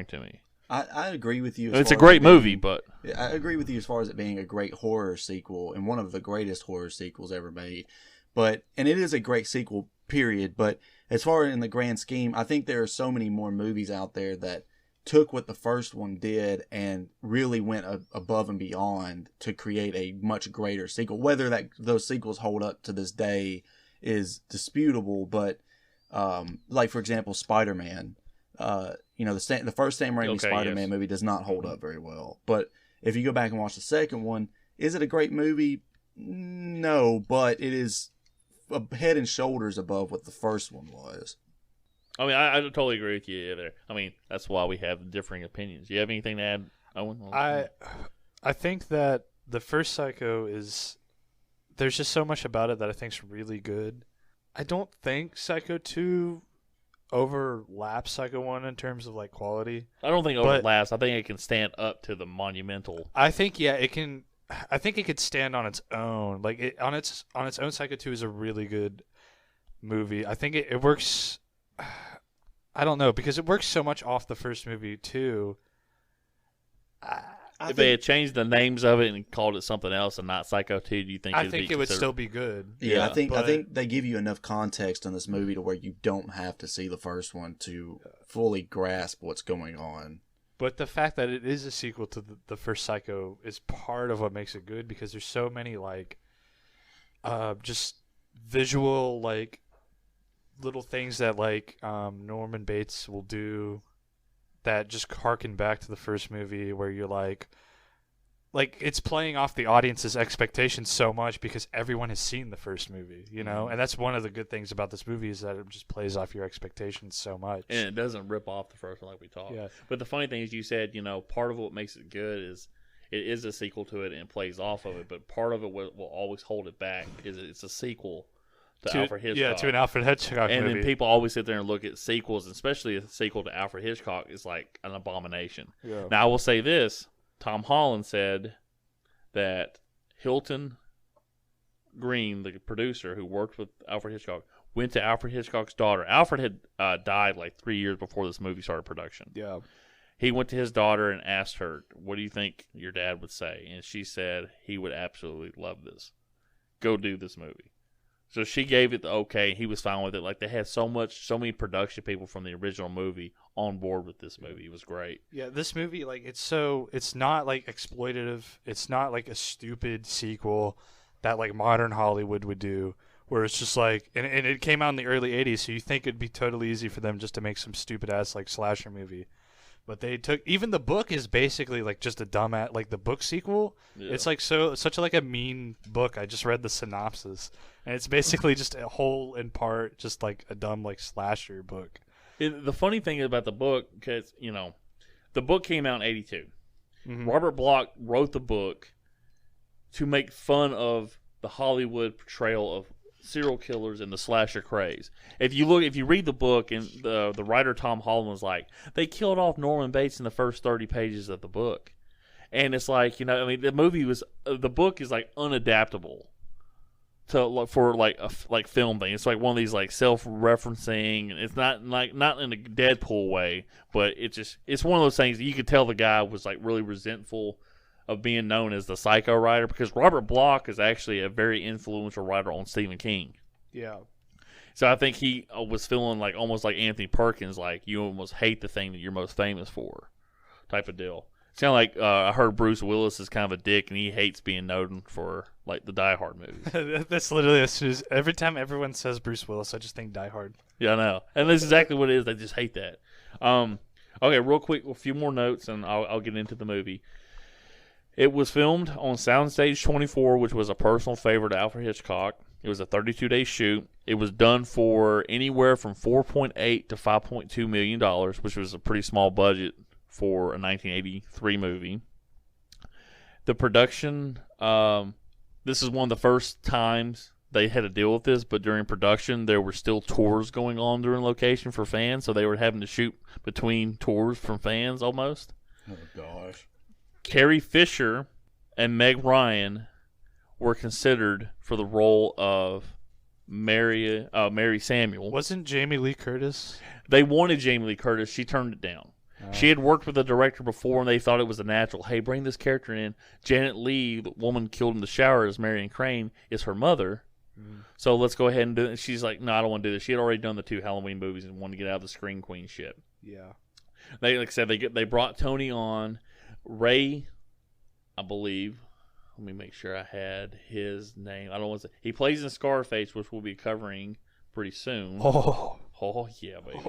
to me. I agree with you. It's a great movie, but I agree with you as far as it being a great horror sequel and one of the greatest horror sequels ever made. And it is a great sequel, period. But as far in the grand scheme, I think there are so many more movies out there that took what the first one did and really went above and beyond to create a much greater sequel. Whether those sequels hold up to this day is disputable, but like for example, Spider-Man, the first Sam Raimi Spider-Man movie does not hold up very well. But if you go back and watch the second one, is it a great movie? No, but it is a head and shoulders above what the first one was. I mean, I totally agree with you there. I mean, that's why we have differing opinions. Do you have anything to add, Owen? I think that the first Psycho there's just so much about it that I think is really good. I don't think Psycho 2 overlaps Psycho 1 in terms of like quality. I don't think it overlaps. I think it can stand up to the monumental. I think it can. I think it could stand on its own. Like on its own, Psycho 2 is a really good movie. I think it works. I don't know, because it works so much off the first movie too. If they had changed the names of it and called it something else and not Psycho 2, do you think it would still be good? Yeah, I think they give you enough context in this movie to where you don't have to see the first one to fully grasp what's going on. But the fact that it is a sequel to the first Psycho is part of what makes it good, because there's so many just visual like little things that like Norman Bates will do that just harken back to the first movie, where you're like it's playing off the audience's expectations so much because everyone has seen the first movie, you know? And that's one of the good things about this movie, is that it just plays off your expectations so much. And it doesn't rip off the first one like we talked. Yeah. But the funny thing is, you said, you know, part of what makes it good is it is a sequel to it and it plays off of it, but part of it will always hold it back is it's a sequel to Alfred Hitchcock. Yeah, to an Alfred Hitchcock and movie. then people always sit there and look at sequels, especially a sequel to Alfred Hitchcock is like an abomination. Yeah. Now, I will say this. Tom Holland said that Hilton Green, the producer who worked with Alfred Hitchcock, went to Alfred Hitchcock's daughter. Alfred had died like 3 years before this movie started production. Yeah. He went to his daughter and asked her, "What do you think your dad would say?" And she said he would absolutely love this. Go do this movie. So she gave it the okay. He was fine with it. Like, they had so many production people from the original movie on board with this movie. It was great. Yeah, this movie, like, it's not like exploitative. It's not like a stupid sequel that like modern Hollywood would do, where it's just like, and it came out in the early '80s, so you think it'd be totally easy for them just to make some stupid ass like slasher movie. But they took, even the book is basically like just a dumbass, like the book sequel. Yeah. It's like such like a mean book. I just read the synopsis, and it's basically just a whole in part just like a dumb like slasher book. The funny thing about the book, because you know, the book came out in '82. Mm-hmm. Robert Bloch wrote the book to make fun of the Hollywood portrayal of serial killers and the slasher craze. If you read the book, and the writer Tom Holland was like, they killed off Norman Bates in the first 30 pages of the book, and it's like, you know, I mean, the book is like unadaptable for like film thing. It's like one of these like self-referencing, and it's not in a Deadpool way, but it's one of those things that you could tell the guy was like really resentful of being known as the psycho writer, because Robert Bloch is actually a very influential writer on Stephen King. Yeah. So I think he was feeling like almost like Anthony Perkins, like you almost hate the thing that you're most famous for, type of deal. It's kind of like I heard Bruce Willis is kind of a dick and he hates being known for like the Die Hard movies. That's literally every time everyone says Bruce Willis, I just think Die Hard. Yeah, I know, and that's exactly what it is. They just hate that. Okay, real quick, a few more notes, and I'll get into the movie. It was filmed on Soundstage 24, which was a personal favorite of Alfred Hitchcock. It was a 32-day shoot. It was done for anywhere from $4.8 to $5.2 million, which was a pretty small budget for a 1983 movie. The production, this is one of the first times they had to deal with this, but during production, there were still tours going on during location for fans, so they were having to shoot between tours from fans almost. Oh, gosh. Carrie Fisher and Meg Ryan were considered for the role of Mary Samuel. Wasn't Jamie Lee Curtis? They wanted Jamie Lee Curtis. She turned it down. She had worked with the director before, and they thought it was a natural. Hey, bring this character in. Janet Leigh, the woman killed in the shower as Marion Crane, is her mother. So let's go ahead and do it. She's like, no, I don't want to do this. She had already done the 2 Halloween movies and wanted to get out of the Scream Queen shit. Yeah. They, like I said, they brought Tony on. Ray, I believe. Let me make sure I had his name. I don't want to say. He plays in Scarface, which we'll be covering pretty soon. Oh yeah, baby.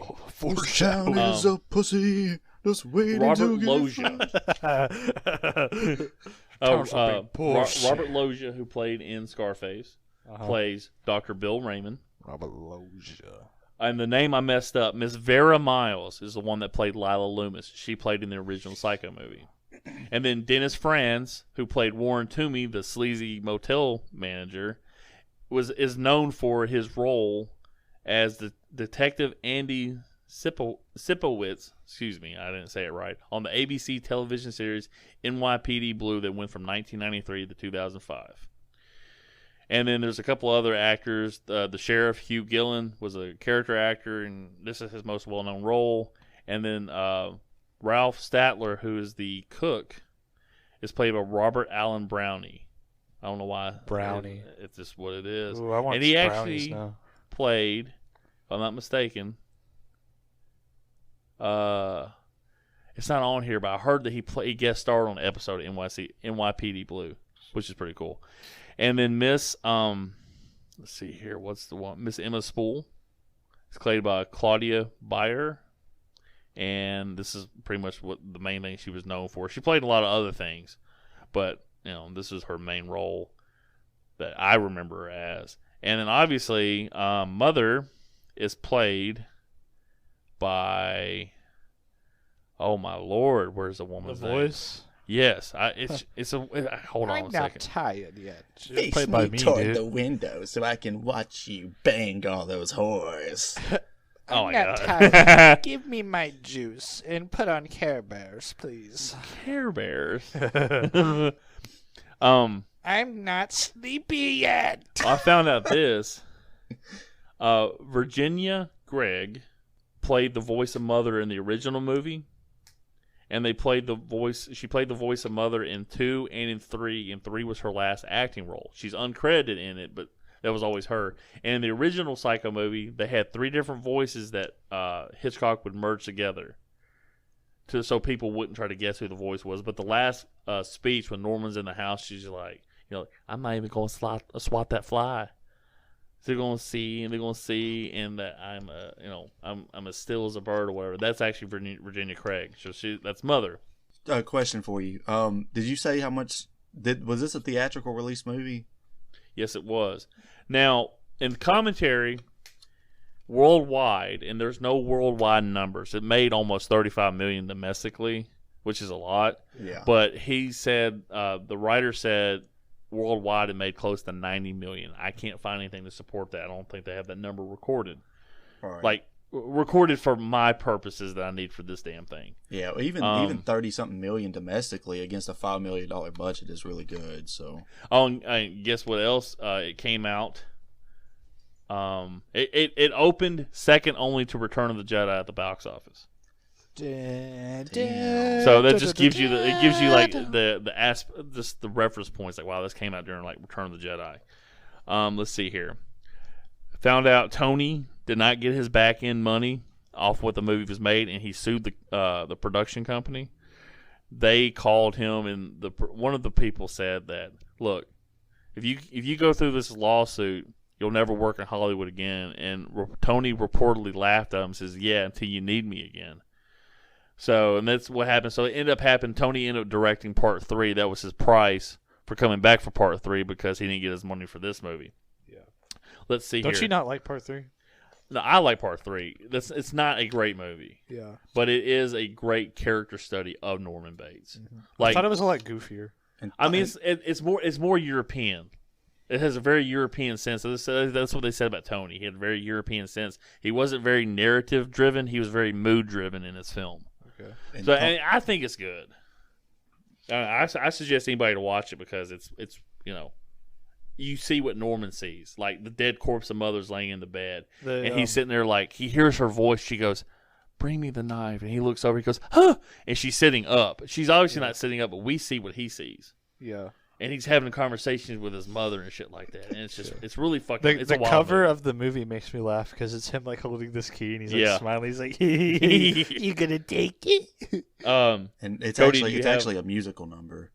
Town is a pussy. Just waiting Robert to Loggia. Robert Loggia, who played in Scarface, plays Dr. Bill Raymond. Robert Loggia. And the name I messed up, Miss Vera Miles, is the one that played Lila Loomis. She played in the original Psycho movie. And then Dennis Franz, who played Warren Toomey, the sleazy motel manager, is known for his role as the Detective Andy Sipowicz, excuse me, I didn't say it right, on the ABC television series NYPD Blue that went from 1993 to 2005. And then there's a couple other actors. The sheriff, Hugh Gillen, was a character actor, and this is his most well-known role. And then Ralph Statler, who is the cook, is played by Robert Allen Brownie. I don't know why. Brownie. It's just what it is. Ooh, I want and he brownies actually now. played, if I'm not mistaken, it's not on here, but I heard that he guest starred on an episode of NYPD Blue, which is pretty cool. And then Miss let's see here. What's the one? Miss Emma Spool. It's played by Claudia Bayer. And this is pretty much what the main thing she was known for. She played a lot of other things, but this is her main role that I remember her as. And then obviously, Mother is played by, oh my Lord, where's the woman's name? The Voice. Yes, hold on a second. I'm not tired yet. Face Played by me, toward dude. the window so I can watch you bang all those whores. Oh my not God! tired. Give me my juice and put on Care Bears, please. Care Bears. I'm not sleepy yet. I found out this. Virginia Gregg played the voice of Mother in the original movie, and she played the voice of Mother in 2 and in 3, and 3 was her last acting role. She's uncredited in it, but that was always her. And in the original Psycho movie, they had 3 different voices that Hitchcock would merge together so people wouldn't try to guess who the voice was. But the last speech when Norman's in the house, she's like, I'm not even going to swat that fly. They're going to see, and that I'm as still as a bird or whatever. That's actually Virginia Craig. So that's Mother. Question for you. Did you say how much? Was this a theatrical release movie? Yes, it was. Now, in commentary, worldwide, and there's no worldwide numbers, it made almost $35 million domestically, which is a lot. Yeah. But he said, the writer said, worldwide it made close to $90 million. I can't find anything to support that. I don't think they have that number recorded. All right. Like, recorded for my purposes that I need for this damn thing. Yeah, even 30-something million domestically against a $5 million budget is really good. So. Oh, and guess what else? It came out. It opened second only to Return of the Jedi at the box office. Damn. So that just gives you like the reference points. Like, wow, this came out during like Return of the Jedi. Let's see here. Found out Tony did not get his back end money off what the movie was made, and he sued the production company. They called him, and one of the people said that, look, if you go through this lawsuit, you'll never work in Hollywood again. And Tony reportedly laughed at him and says, yeah, until you need me again. So, and that's what happened. So it ended up happening. Tony ended up directing part 3. That was his price for coming back for part 3 because he didn't get his money for this movie. Yeah. Let's see. Don't you not like part 3? No, I like part 3. It's not a great movie. Yeah. But it is a great character study of Norman Bates. Mm-hmm. Like, I thought it was a lot goofier. I mean, it's more European. It has a very European sense. So that's what they said about Tony. He had a very European sense. He wasn't very narrative driven. He was very mood driven in his film. Okay. And I think it's good. I suggest anybody to watch it because it's you see what Norman sees, like the dead corpse of Mother's laying in the bed, and he's sitting there like he hears her voice. She goes, "Bring me the knife," and he looks over. He goes, "Huh!" And she's sitting up. She's obviously not sitting up, but we see what he sees. Yeah. And he's having conversations with his mother and shit like that, and it's just it's really fucking. It's the a wild cover movie. of the movie makes me laugh because it's him like holding this key and he's like Yeah. smiling. He's like, "You gonna take it?" And it's Cody, actually a musical number.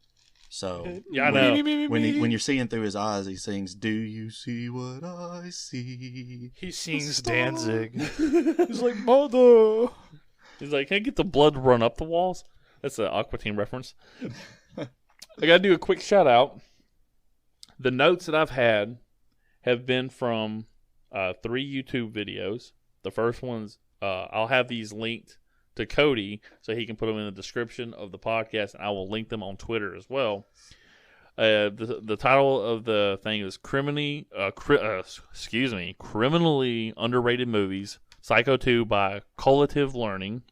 So Yeah, I know. when you're seeing through his eyes, he sings, "Do you see what I see?" He sings Danzig. He's like, "Mother." He's like, "Can I get the blood to run up the walls?" That's an Aqua Teen reference. I got to do a quick shout out. The notes that I've had have been from 3 YouTube videos. The first one's, I'll have these linked to Cody so he can put them in the description of the podcast, and I will link them on Twitter as well. The title of the thing is Criminally Underrated Movies, Psycho 2 by Collative Learning.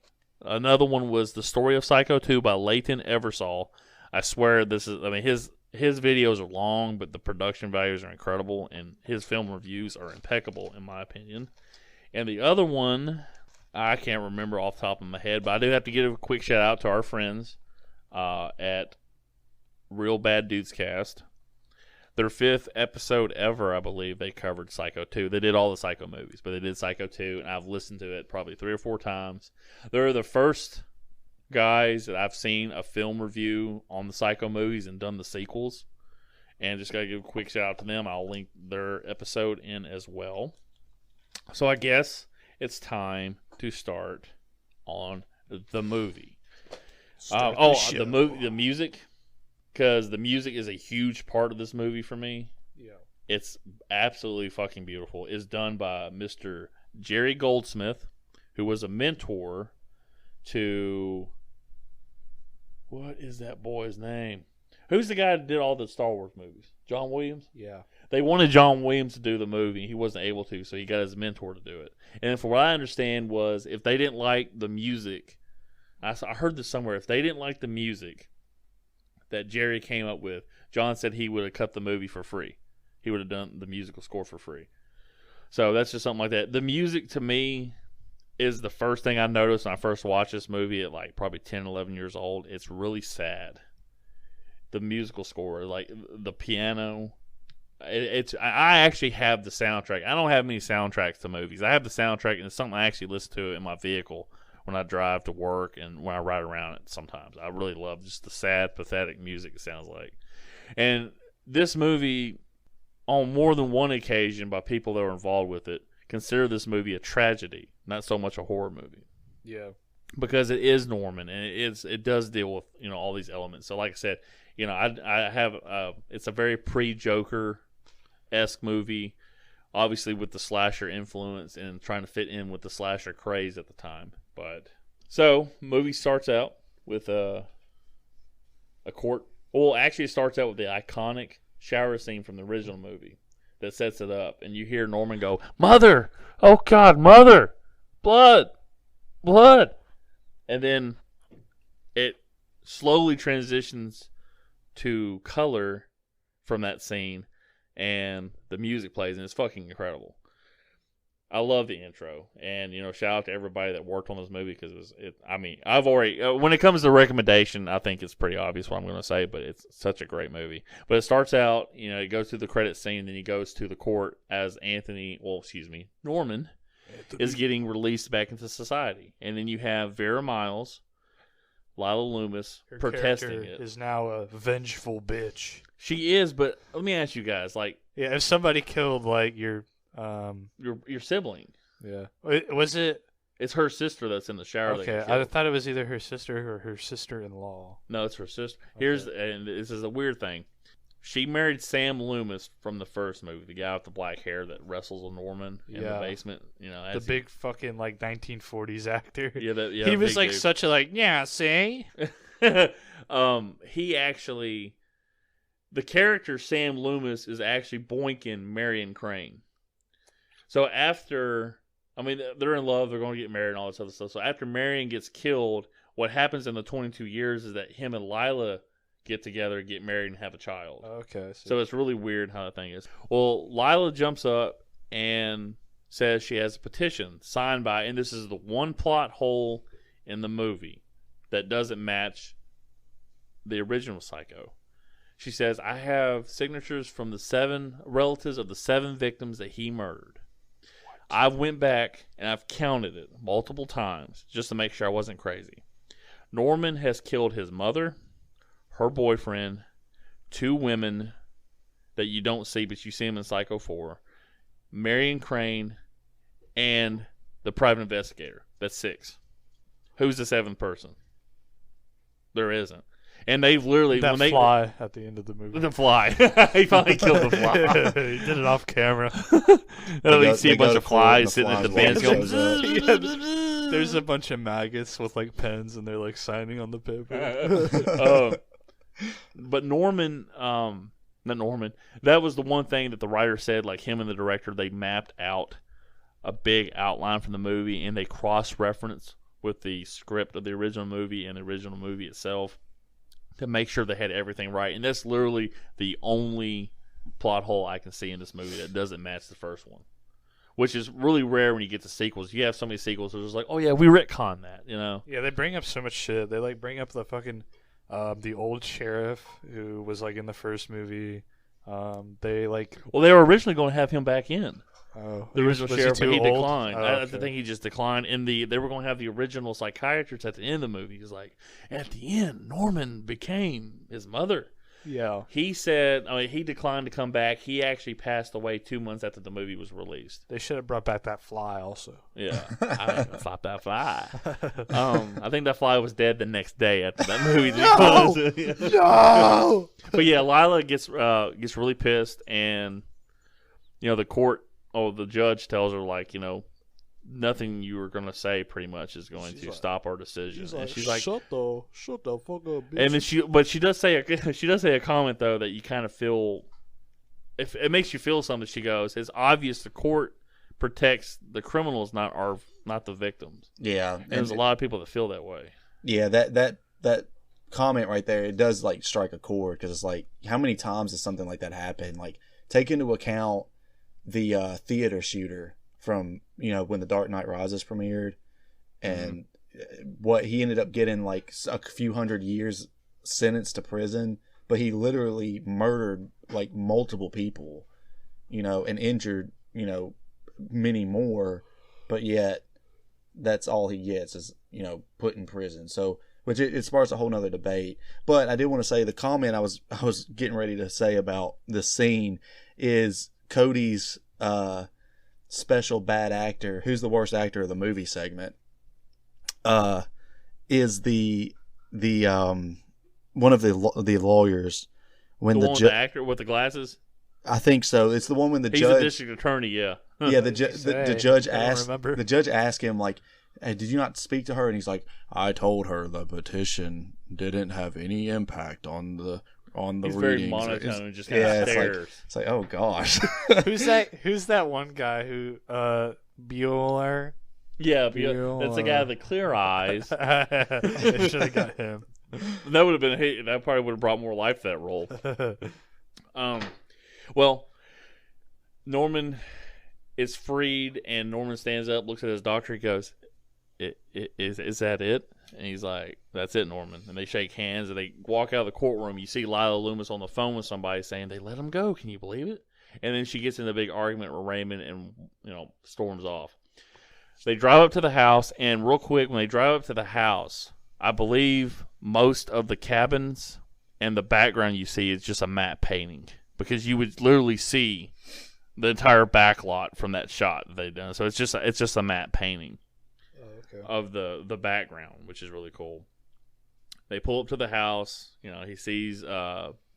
Another one was The Story of Psycho 2 by Leighton Eversole. I swear his videos are long, but the production values are incredible, and his film reviews are impeccable, in my opinion. And the other one, I can't remember off the top of my head, but I do have to give a quick shout out to our friends at Real Bad Dudes Cast. Their 5th episode ever, I believe, they covered Psycho 2. They did all the Psycho movies, but they did Psycho 2, and I've listened to it probably 3 or 4 times. They're the first guys that I've seen a film review on the Psycho movies and done the sequels. And just got to give a quick shout out to them. I'll link their episode in as well. So I guess it's time to start on the movie. The music, because the music is a huge part of this movie for me. Yeah, it's absolutely fucking beautiful. It's done by Mr. Jerry Goldsmith, who was a mentor to, what is that boy's name? Who's the guy that did all the Star Wars movies? John Williams? Yeah. They wanted John Williams to do the movie. He wasn't able to, so he got his mentor to do it. And for what I understand was, if they didn't like the music, I heard this somewhere, if they didn't like the music that Jerry came up with, John said he would have cut the movie for free. He would have done the musical score for free. So that's just something like that. The music, to me, is the first thing I noticed when I first watched this movie at like probably 10, 11 years old. It's really sad. The musical score, like the piano, I actually have the soundtrack. I don't have many soundtracks to movies. I have the soundtrack, and it's something I actually listen to in my vehicle when I drive to work and when I ride around it sometimes. I really love just the sad, pathetic music it sounds like. And this movie, on more than one occasion by people that were involved with it, consider this movie a tragedy, not so much a horror movie. Yeah. Because it is Norman, and it does deal with, all these elements. So like I said, I have it's a very pre-Joker-esque movie, obviously with the slasher influence and trying to fit in with the slasher craze at the time. But so movie starts out with a court. Well, actually, it starts out with the iconic shower scene from the original movie that sets it up, and you hear Norman go, "Mother! Oh God, Mother! Blood! Blood!" And then it slowly transitions to color from that scene, and the music plays, and it's fucking incredible. I love the intro, and shout out to everybody that worked on this movie, because I've already when it comes to recommendation, I think it's pretty obvious what I'm going to say, but it's such a great movie. But it starts out, it goes through the credit scene, then he goes to the court as Norman is getting released back into society, and then you have Vera Miles, Lila Loomis, Her protesting character it. is now a vengeful bitch. She is, but let me ask you guys, if somebody killed your sibling, yeah, was it? It's her sister that's in the shower. Okay, I thought it was either her sister or her sister-in-law. No, it's her sister. Okay. And this is a weird thing. She married Sam Loomis from the first movie, the guy with the black hair that wrestles with Norman in the basement. The big fucking 1940s actor. Yeah, he was dude. such a see. He actually, the character Sam Loomis is actually boinking Marion Crane. So after, they're in love, they're going to get married and all this other stuff. So after Marion gets killed, what happens in the 22 years is that him and Lila get together, get married, and have a child. Okay. So it's really weird how that thing is. Well, Lila jumps up and says she has a petition signed by, and this is the one plot hole in the movie that doesn't match the original Psycho. She says, "I have signatures from the 7 relatives of the 7 victims that he murdered. I went back and I've counted it multiple times just to make sure I wasn't crazy. Norman has killed his mother, her boyfriend, 2 women that you don't see but you see them in Psycho 4, Marion Crane, and the private investigator. That's 6. Who's the 7th person? There isn't. And they've literally fly at the end of the movie. The fly. He finally killed the fly. He did it off camera. You see a bunch of flies sitting at the bench going. There's a bunch of maggots with pens, and they're signing on the paper. But Norman, not Norman. That was the one thing that the writer said. Him and the director, they mapped out a big outline from the movie, and they cross-referenced with the script of the original movie and the original movie itself to make sure they had everything right. And that's literally the only plot hole I can see in this movie that doesn't match the first one, which is really rare when you get to sequels. You have so many sequels where it's oh yeah, we retcon that, Yeah, they bring up so much shit. They bring up the fucking the old sheriff who was in the first movie. Well, they were originally going to have him back in. Oh, the original sheriff, but he declined. I think he just declined. They were going to have the original psychiatrist at the end of the movie. He's and at the end, Norman became his mother. Yeah. He said, he declined to come back. He actually passed away 2 months after the movie was released. They should have brought back that fly also. Yeah. I ain't gonna stop that fly. I think that fly was dead the next day after that movie. No! But yeah, Lila gets really pissed, and the judge tells her, like, nothing you were gonna say pretty much is going to stop our decision. She's like, shut the fuck up, bitch. And then she does say a comment though that you kind of feel, if it makes you feel something. She goes, "It's obvious the court protects the criminals, not the victims." Yeah, and there's a lot of people that feel that way. Yeah, that comment right there, it does like strike a chord, because it's like, how many times does something like that happen? Like, take into account the theater shooter from when The Dark Knight Rises premiered, and what he ended up getting, like a few hundred years sentenced to prison, but he literally murdered like multiple people, and injured many more, but yet that's all he gets is put in prison. So which it sparks a whole nother debate. But I did want to say the comment I was getting ready to say about the scene is Cody's special bad actor, who's the worst actor of the movie segment, is the one of the lawyers when the actor with the glasses. I think so. It's the one when he's a district attorney. Yeah, yeah. The judge asked him, like, "Hey, did you not speak to her?" And he's like, "I told her the petition didn't have any impact on the He's readings." very monotone and just kind of stares. It's like, oh gosh. Who's that one guy who Bueller? Yeah, that's the guy with the clear eyes. They should have got him. That would have been that probably would have brought more life to that role. Well, Norman is freed, and Norman stands up, looks at his doctor, he goes, "Is that it?" And he's like, "That's it, Norman." And they shake hands, and they walk out of the courtroom. You see Lila Loomis on the phone with somebody saying, "They let him go. Can you believe it?" And then she gets in a big argument with Raymond and, storms off. They drive up to the house, and real quick, when they drive up to the house, I believe most of the cabins and the background you see is just a matte painting, because you would literally see the entire back lot from that shot that they've done. So it's just a matte painting of the background, which is really cool. They pull up to the house. He sees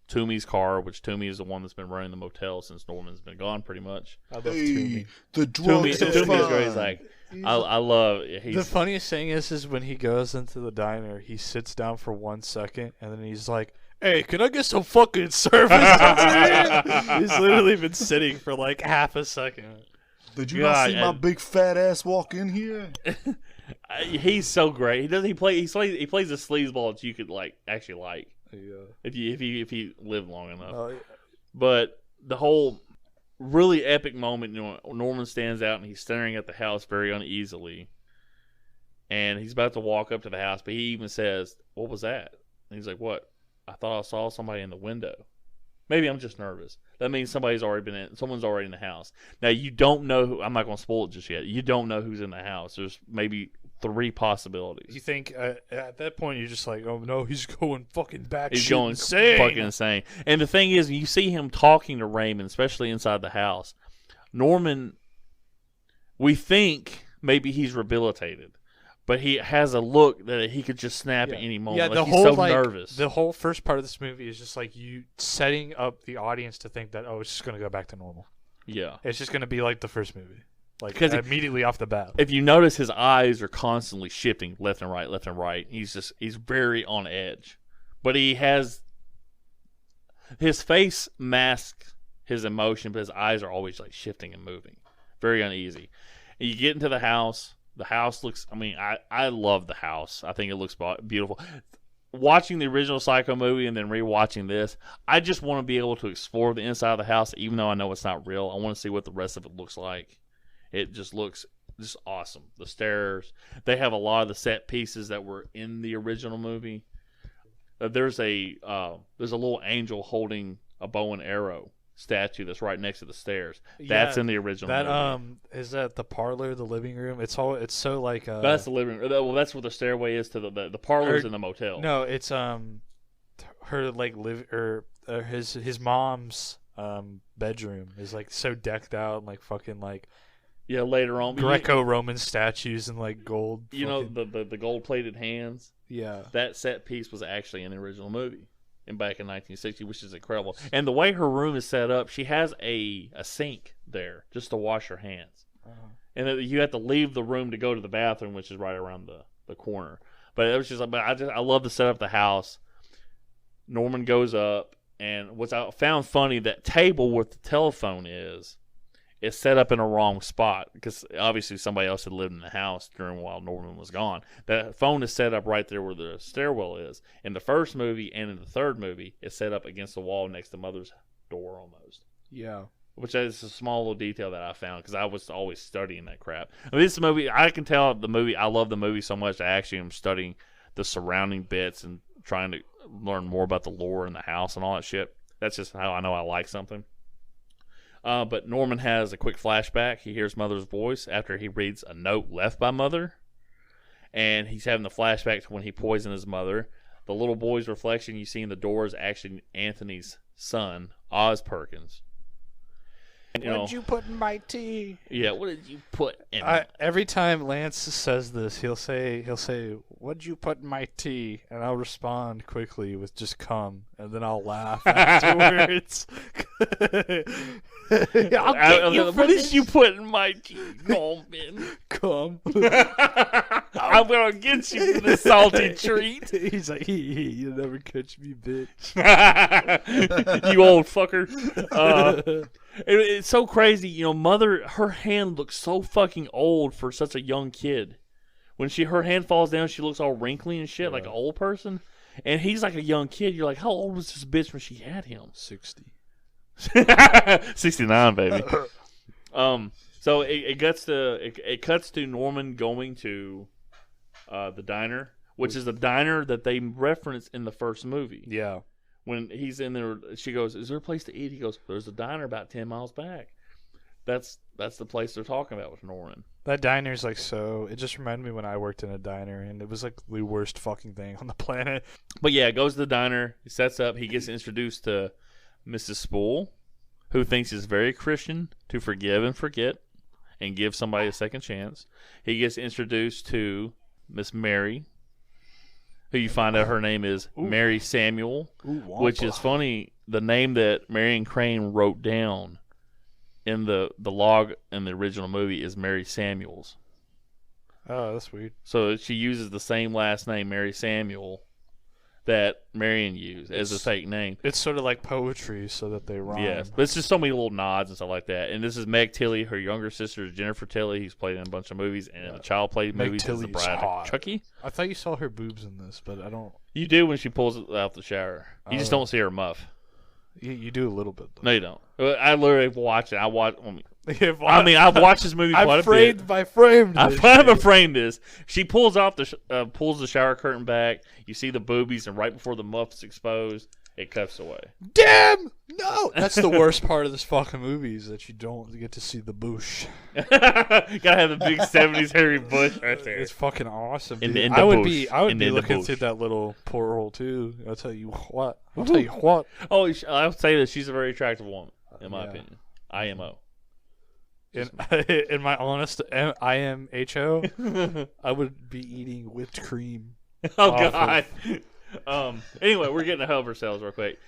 Toomey's car, which Toomey is the one that's been running the motel since Norman's been gone, pretty much. I love Toomey. The drugs Toomey is great. He's like, I love. The funniest thing is when he goes into the diner, he sits down for 1 second, and then he's like, "Hey, can I get some fucking service?" He's literally been sitting for like half a second. Did you not see my big fat ass walk in here? He's so great. He plays a sleazeball that you could actually like. Yeah. If you live long enough. Oh, yeah. But the whole really epic moment, Norman stands out and he's staring at the house very uneasily, and he's about to walk up to the house, but he even says, "What was that?" And he's like, "What? I thought I saw somebody in the window. Maybe I'm just nervous." That means someone's already in the house. Now, you don't know who. I'm not going to spoil it just yet. You don't know who's in the house. There's maybe 3 possibilities. You think at that point you're just like, "Oh no, he's going fucking back. He's going insane. fucking insane." And the thing is, you see him talking to Raymond, especially inside the house. Norman, we think maybe he's rehabilitated, but he has a look that he could just snap at any moment. Yeah, he's so nervous. The whole first part of this movie is just like you setting up the audience to think that, it's just going to go back to normal. Yeah. It's just going to be like the first movie. Like, immediately off the bat. If you notice, his eyes are constantly shifting left and right, left and right. He's very on edge. But he has, his face masks his emotion, but his eyes are always like shifting and moving. Very uneasy. And you get into the house. The house looks, I love the house. I think it looks beautiful. Watching the original Psycho movie and then rewatching this, I just want to be able to explore the inside of the house, even though I know it's not real. I want to see what the rest of it looks like. It just looks just awesome. The stairs, they have a lot of the set pieces that were in the original movie. There's a little angel holding a bow and arrow statue that's right next to the stairs. That's in the original movie. Is that the parlor, the living room? It's so like that's the living room. Well, that's where the stairway is to the parlor's in the motel. No, it's her like his mom's bedroom is like so decked out and like fucking like later on Greco-Roman statues and like gold. You know the gold-plated hands. Yeah, that set piece was actually in the original movie, and back in 1960, which is incredible. And the way her room is set up, she has a sink there just to wash her hands, and you have to leave the room to go to the bathroom, which is right around the corner. But it was just, I love to set up the house. Norman goes up, and what I found funny, that table where the telephone is set up in a wrong spot because obviously somebody else had lived in the house while Norman was gone. That phone is set up right there where the stairwell is. In the first movie and in the third movie, it's set up against the wall next to Mother's door almost. Yeah. Which is a small little detail that I found because I was always studying that crap. I mean, this movie, I can tell the movie, I love the movie so much I actually am studying the surrounding bits and trying to learn more about the lore in the house and all that shit. That's just how I know I like something. But Norman has a quick flashback. He hears Mother's voice after he reads a note left by Mother. And he's having the flashback to when he poisoned his mother. The little boy's reflection you see in the door is actually Anthony's son, Oz Perkins. What did you put in my tea? Yeah, what did you put in every time Lance says this, he'll say, "What'd you put in my tea?" And I'll respond quickly with just "come," and then I'll laugh afterwards. What did you put in my tea? Norman? Come. I'm gonna get you for the salty treat. He's like, "You never catch me, bitch." You old fucker. It's so crazy, Mother, her hand looks so fucking old for such a young kid. When her hand falls down, she looks all wrinkly and shit, like an old person. And he's like a young kid. You're like, how old was this bitch when she had him? 60. 69, baby. So it cuts to Norman going to the diner, which is the diner that they reference in the first movie. Yeah. When he's in there, she goes, "Is there a place to eat?" He goes, "There's a diner about 10 miles back." That's the place they're talking about with Norman. That diner's like so. It just reminded me when I worked in a diner, and it was like the worst fucking thing on the planet. But yeah, goes to the diner. He sets up. He gets introduced to Mrs. Spool, who thinks it's very Christian to forgive and forget and give somebody a second chance. He gets introduced to Miss Mary, who you find out her name is Mary Samuel, which is funny. The name that Marion Crane wrote down in the log in the original movie is Mary Samuels. Oh, that's weird. So she uses the same last name, Mary Samuel, that Marion used as a fake name. It's sort of like poetry, so that they rhyme. Yes, but it's just so many little nods and stuff like that. And this is Meg Tilly. Her younger sister is Jennifer Tilly. He's played in a bunch of movies, and in the child play movies is the bride of Chucky. I thought you saw her boobs in this, but I don't. You do when she pulls it out the shower. You just don't see her muff. You do a little bit, though. No, you don't. I literally watch it. I've watched this movie quite a bit. I framed I haven't framed this. She pulls off pulls the shower curtain back. You see the boobies, and right before the muff's exposed, it cuts away. Damn! No! That's the worst part of this fucking movie is that you don't get to see the bush. Gotta have the big 70s hairy bush right there. It's fucking awesome, dude. I would be looking through that little porthole, too. I'll tell you what. Oh, I'll say that she's a very attractive woman, in my opinion. IMO. In my honest IMHO, I would be eating whipped cream. Oh, God. Anyway, we're getting ahead of ourselves real quick.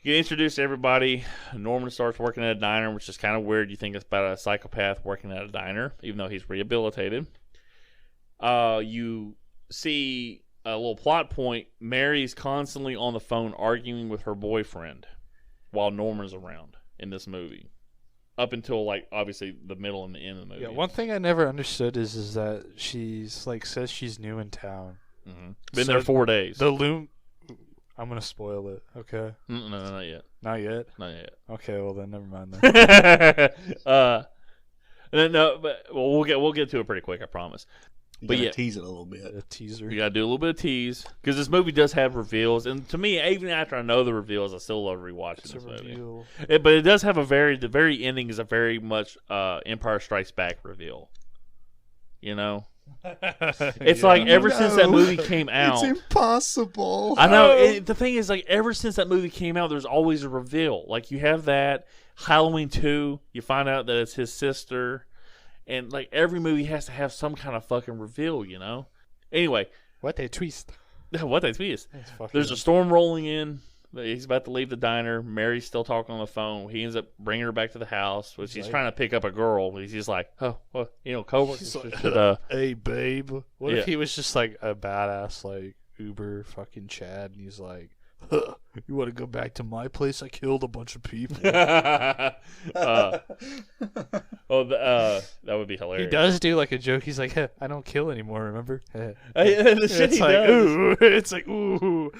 You get introduced to everybody. Norman starts working at a diner, which is kind of weird. You think it's about a psychopath working at a diner, even though he's rehabilitated. You see a little plot point. Mary's constantly on the phone arguing with her boyfriend while Norman's around in this movie. Up until, obviously the middle and the end of the movie. Yeah, one thing I never understood is that she's, says she's new in town. Mm-hmm. Been there 4 days. The loom... I'm going to spoil it, okay? No, not yet. Not yet? Not yet. Okay, well then, never mind then. We'll get to it pretty quick, I promise. You gotta tease it a little bit. A teaser. You gotta do a little bit of tease. Because this movie does have reveals, and to me, even after I know the reveals, I still love rewatching this movie. But it does have the very ending is a very much Empire Strikes Back reveal. You know? It's like ever since that movie came out, It's impossible. I know. The thing is, like, ever since that movie came out, there's always a reveal. Like, you have that Halloween 2, you find out that it's his sister, and like every movie has to have some kind of fucking reveal, you know. Anyway, What a twist! what a twist! There's a storm rolling in. He's about to leave the diner. Mary's still talking on the phone. He ends up bringing her back to the house, which he's trying to pick up a girl. He's just like, oh, well, you know, coworkers should, hey, babe. What Yeah. if he was just like a badass, like Uber fucking Chad, and he's like, huh, you want to go back to my place? I killed a bunch of people. that would be hilarious. He does do like a joke. He's like, huh, I don't kill anymore, remember? The shit It's he like, does. ooh. It's like, ooh.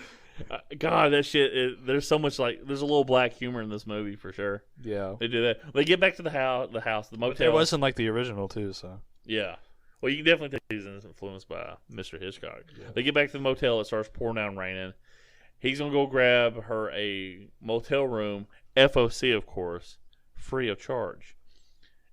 God, that shit. There's so much there's a little black humor in this movie for sure. Yeah. They do that. They get back to the house, the motel. It wasn't like the original, too, so. Yeah. Well, you can definitely tell he's influenced by Mr. Hitchcock. Yeah. They get back to the motel. It starts pouring down raining. He's going to go grab her a motel room, FOC, of course, free of charge.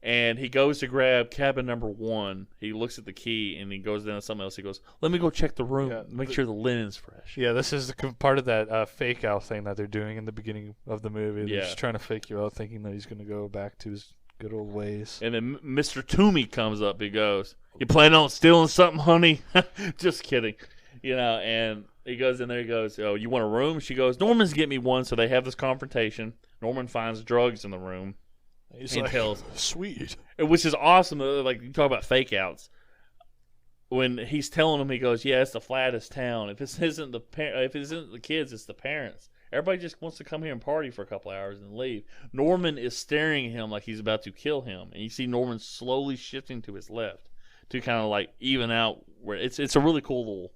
And he goes to grab cabin number 1. He looks at the key, and he goes down to something else. He goes, let me go check the room, make sure the linen's fresh. Yeah, this is part of that fake out thing that they're doing in the beginning of the movie. They're just trying to fake you out, thinking that he's going to go back to his good old ways. And then Mr. Toomey comes up. He goes, you planning on stealing something, honey? Just kidding. You know, and he goes in there. He goes, oh, you want a room? She goes, Norman's get me one. So they have this confrontation. Norman finds drugs in the room. He's like, tells, sweet. Which is awesome. Like, you talk about fake outs. When he's telling them, he goes, yeah, it's the flattest town. If it isn't the kids, it's the parents. Everybody just wants to come here and party for a couple hours and leave. Norman is staring at him like he's about to kill him. And you see Norman slowly shifting to his left to kind of like even out where it's a really cool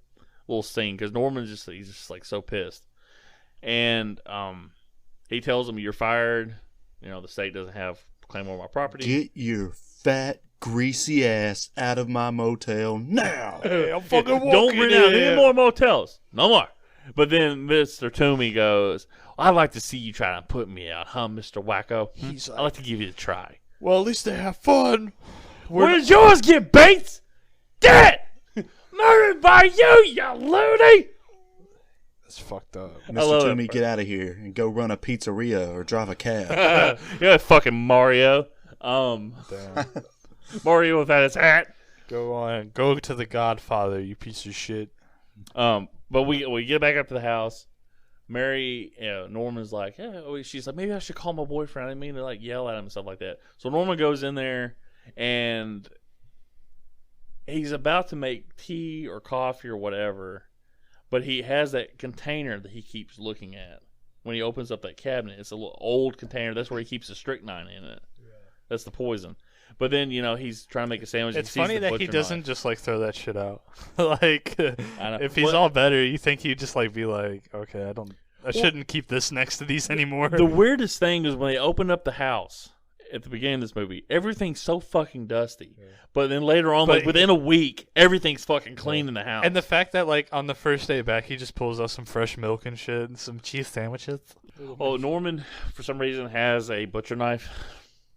little scene because Norman's he's just like so pissed. And he tells him, you're fired. You know, the state doesn't have claim over my property. Get your fat, greasy ass out of my motel now. Hey, I'm fucking walking Don't rent out in. any more motels. No more. But then Mr. Toomey goes, I'd like to see you try to put me out, huh, Mr. Wacko? He's I'd like to give you a try. Well, at least they have fun. Where's yours get Bates? Dead! Murdered by you loony! That's fucked up. Mr. Toomey, get out of here and go run a pizzeria or drive a cab. Yeah, fucking Mario. Mario without his hat. Go on. Go to the Godfather, you piece of shit. But we get back up to the house. Mary, Norman's like, she's like, maybe I should call my boyfriend. I didn't mean to like yell at him and stuff like that. So Norman goes in there and he's about to make tea or coffee or whatever, but he has that container that he keeps looking at. When he opens up that cabinet, it's a little old container. That's where he keeps the strychnine in it. Yeah. That's the poison. But then, he's trying to make a sandwich. It's funny that he doesn't just like throw that shit out. Like, I know. if he's all better, you think he'd just like be like, okay, I shouldn't keep this next to these anymore. The weirdest thing is when they open up the house at the beginning of this movie, everything's so fucking dusty. Yeah. But then later on, like within a week, everything's fucking clean in the house. And the fact that like on the first day back, he just pulls out some fresh milk and shit and some cheese sandwiches. Oh, Norman, for some reason, has a butcher knife.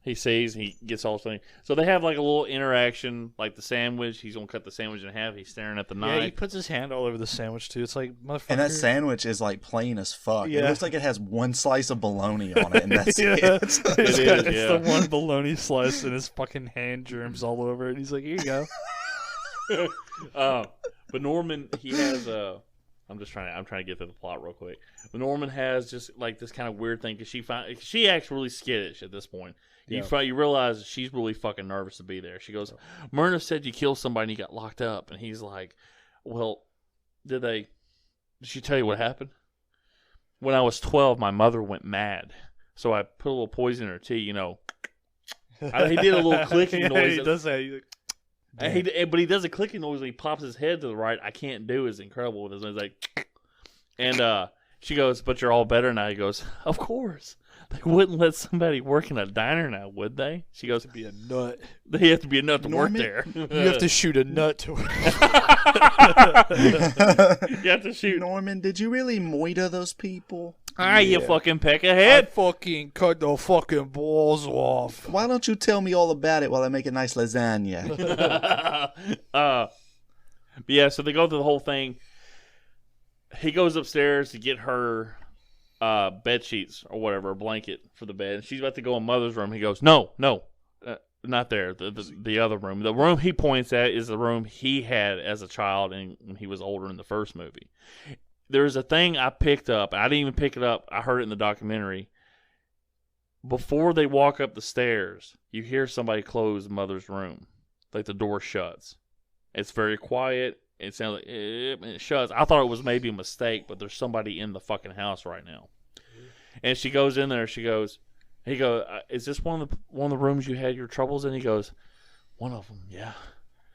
He sees, he gets all things. So they have like a little interaction, like the sandwich. He's going to cut the sandwich in half. He's staring at the knife. Yeah, he puts his hand all over the sandwich too. It's like, motherfucker. And that sandwich is like plain as fuck. Yeah. It looks like it has one slice of bologna on it, and that's yeah. it. It's the one bologna slice, and his fucking hand germs all over it. He's like, here you go. But Norman, he has I'm trying to get through the plot real quick. But Norman has just like this kind of weird thing because she acts really skittish at this point. Yeah. You realize she's really fucking nervous to be there. She goes, Myrna said you killed somebody and you got locked up. And he's like, well, did she tell you what happened? When I was 12, my mother went mad. So I put a little poison in her tea, He did a little clicking noise. He does that. But he does a clicking noise when he pops his head to the right. I can't do is incredible with his. He's like, and she goes, but you're all better now. He goes, of course. They wouldn't let somebody work in a diner now, would they? She goes, to be a nut. They have to be a nut to work there. You have to shoot a nut to work. You have to shoot. Norman, did you really moita those people? You fucking peck ahead. fucking cut the fucking balls off. Why don't you tell me all about it while I make a nice lasagna? But yeah, so they go through the whole thing. He goes upstairs to get her bed sheets or whatever, a blanket for the bed. And she's about to go in Mother's room. He goes, no, not there. The other room. The room he points at is the room he had as a child and when he was older in the first movie. There's a thing I picked up. I didn't even pick it up. I heard it in the documentary. Before they walk up the stairs, you hear somebody close Mother's room. Like the door shuts. It's very quiet. It sounds like it shuts. I thought it was maybe a mistake, but there's somebody in the fucking house right now. And she goes in there. He goes, is this one of the rooms you had your troubles in? He goes, one of them, yeah.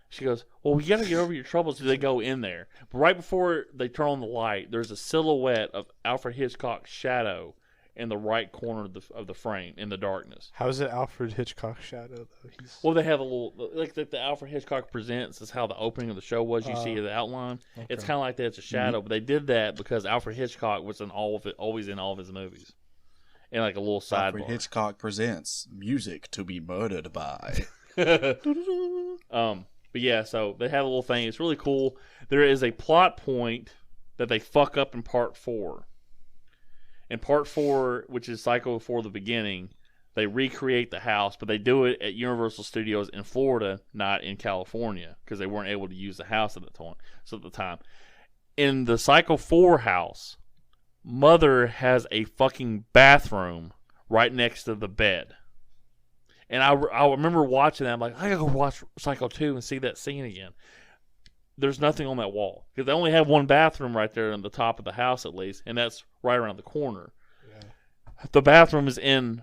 She goes, well, we got to get over your troubles. So they go in there. But right before they turn on the light, there's a silhouette of Alfred Hitchcock's shadow in the right corner of the frame in the darkness. How is it Alfred Hitchcock's shadow, though? Well, they have a little, like the Alfred Hitchcock Presents is how the opening of the show was. You see the outline. Okay. It's kind of like that. It's a shadow. But they did that because Alfred Hitchcock was in always in all of his movies. And like a little sidebar. Alfred Hitchcock Presents music to be murdered by. But yeah, so they have a little thing. It's really cool. There is a plot point that they fuck up in part 4. In part 4, which is Psycho 4: The Beginning, they recreate the house, but they do it at Universal Studios in Florida, not in California, because they weren't able to use the house at the time. In the Psycho 4 house, Mother has a fucking bathroom right next to the bed. And I remember watching that. I'm like, I gotta go watch Psycho 2 and see that scene again. There's nothing on that wall. Because they only have one bathroom right there on the top of the house, at least. And that's right around the corner. Yeah. The bathroom is in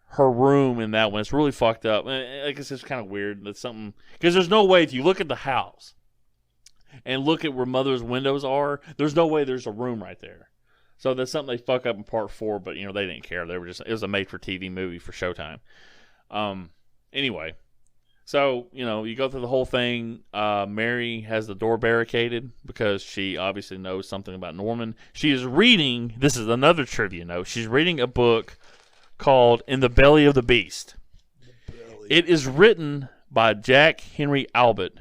her room in that one. It's really fucked up. And I guess it's kind of weird. That's something. Because there's no way, if you look at the house and look at where Mother's windows are, there's no way there's a room right there. So that's something they fuck up in part 4, but, they didn't care. It was a made-for-TV movie for Showtime. Anyway, so, you go through the whole thing. Mary has the door barricaded because she obviously knows something about Norman. She is reading, this is another trivia note, she's reading a book called In the Belly of the Beast. It is written by Jack Henry Albert,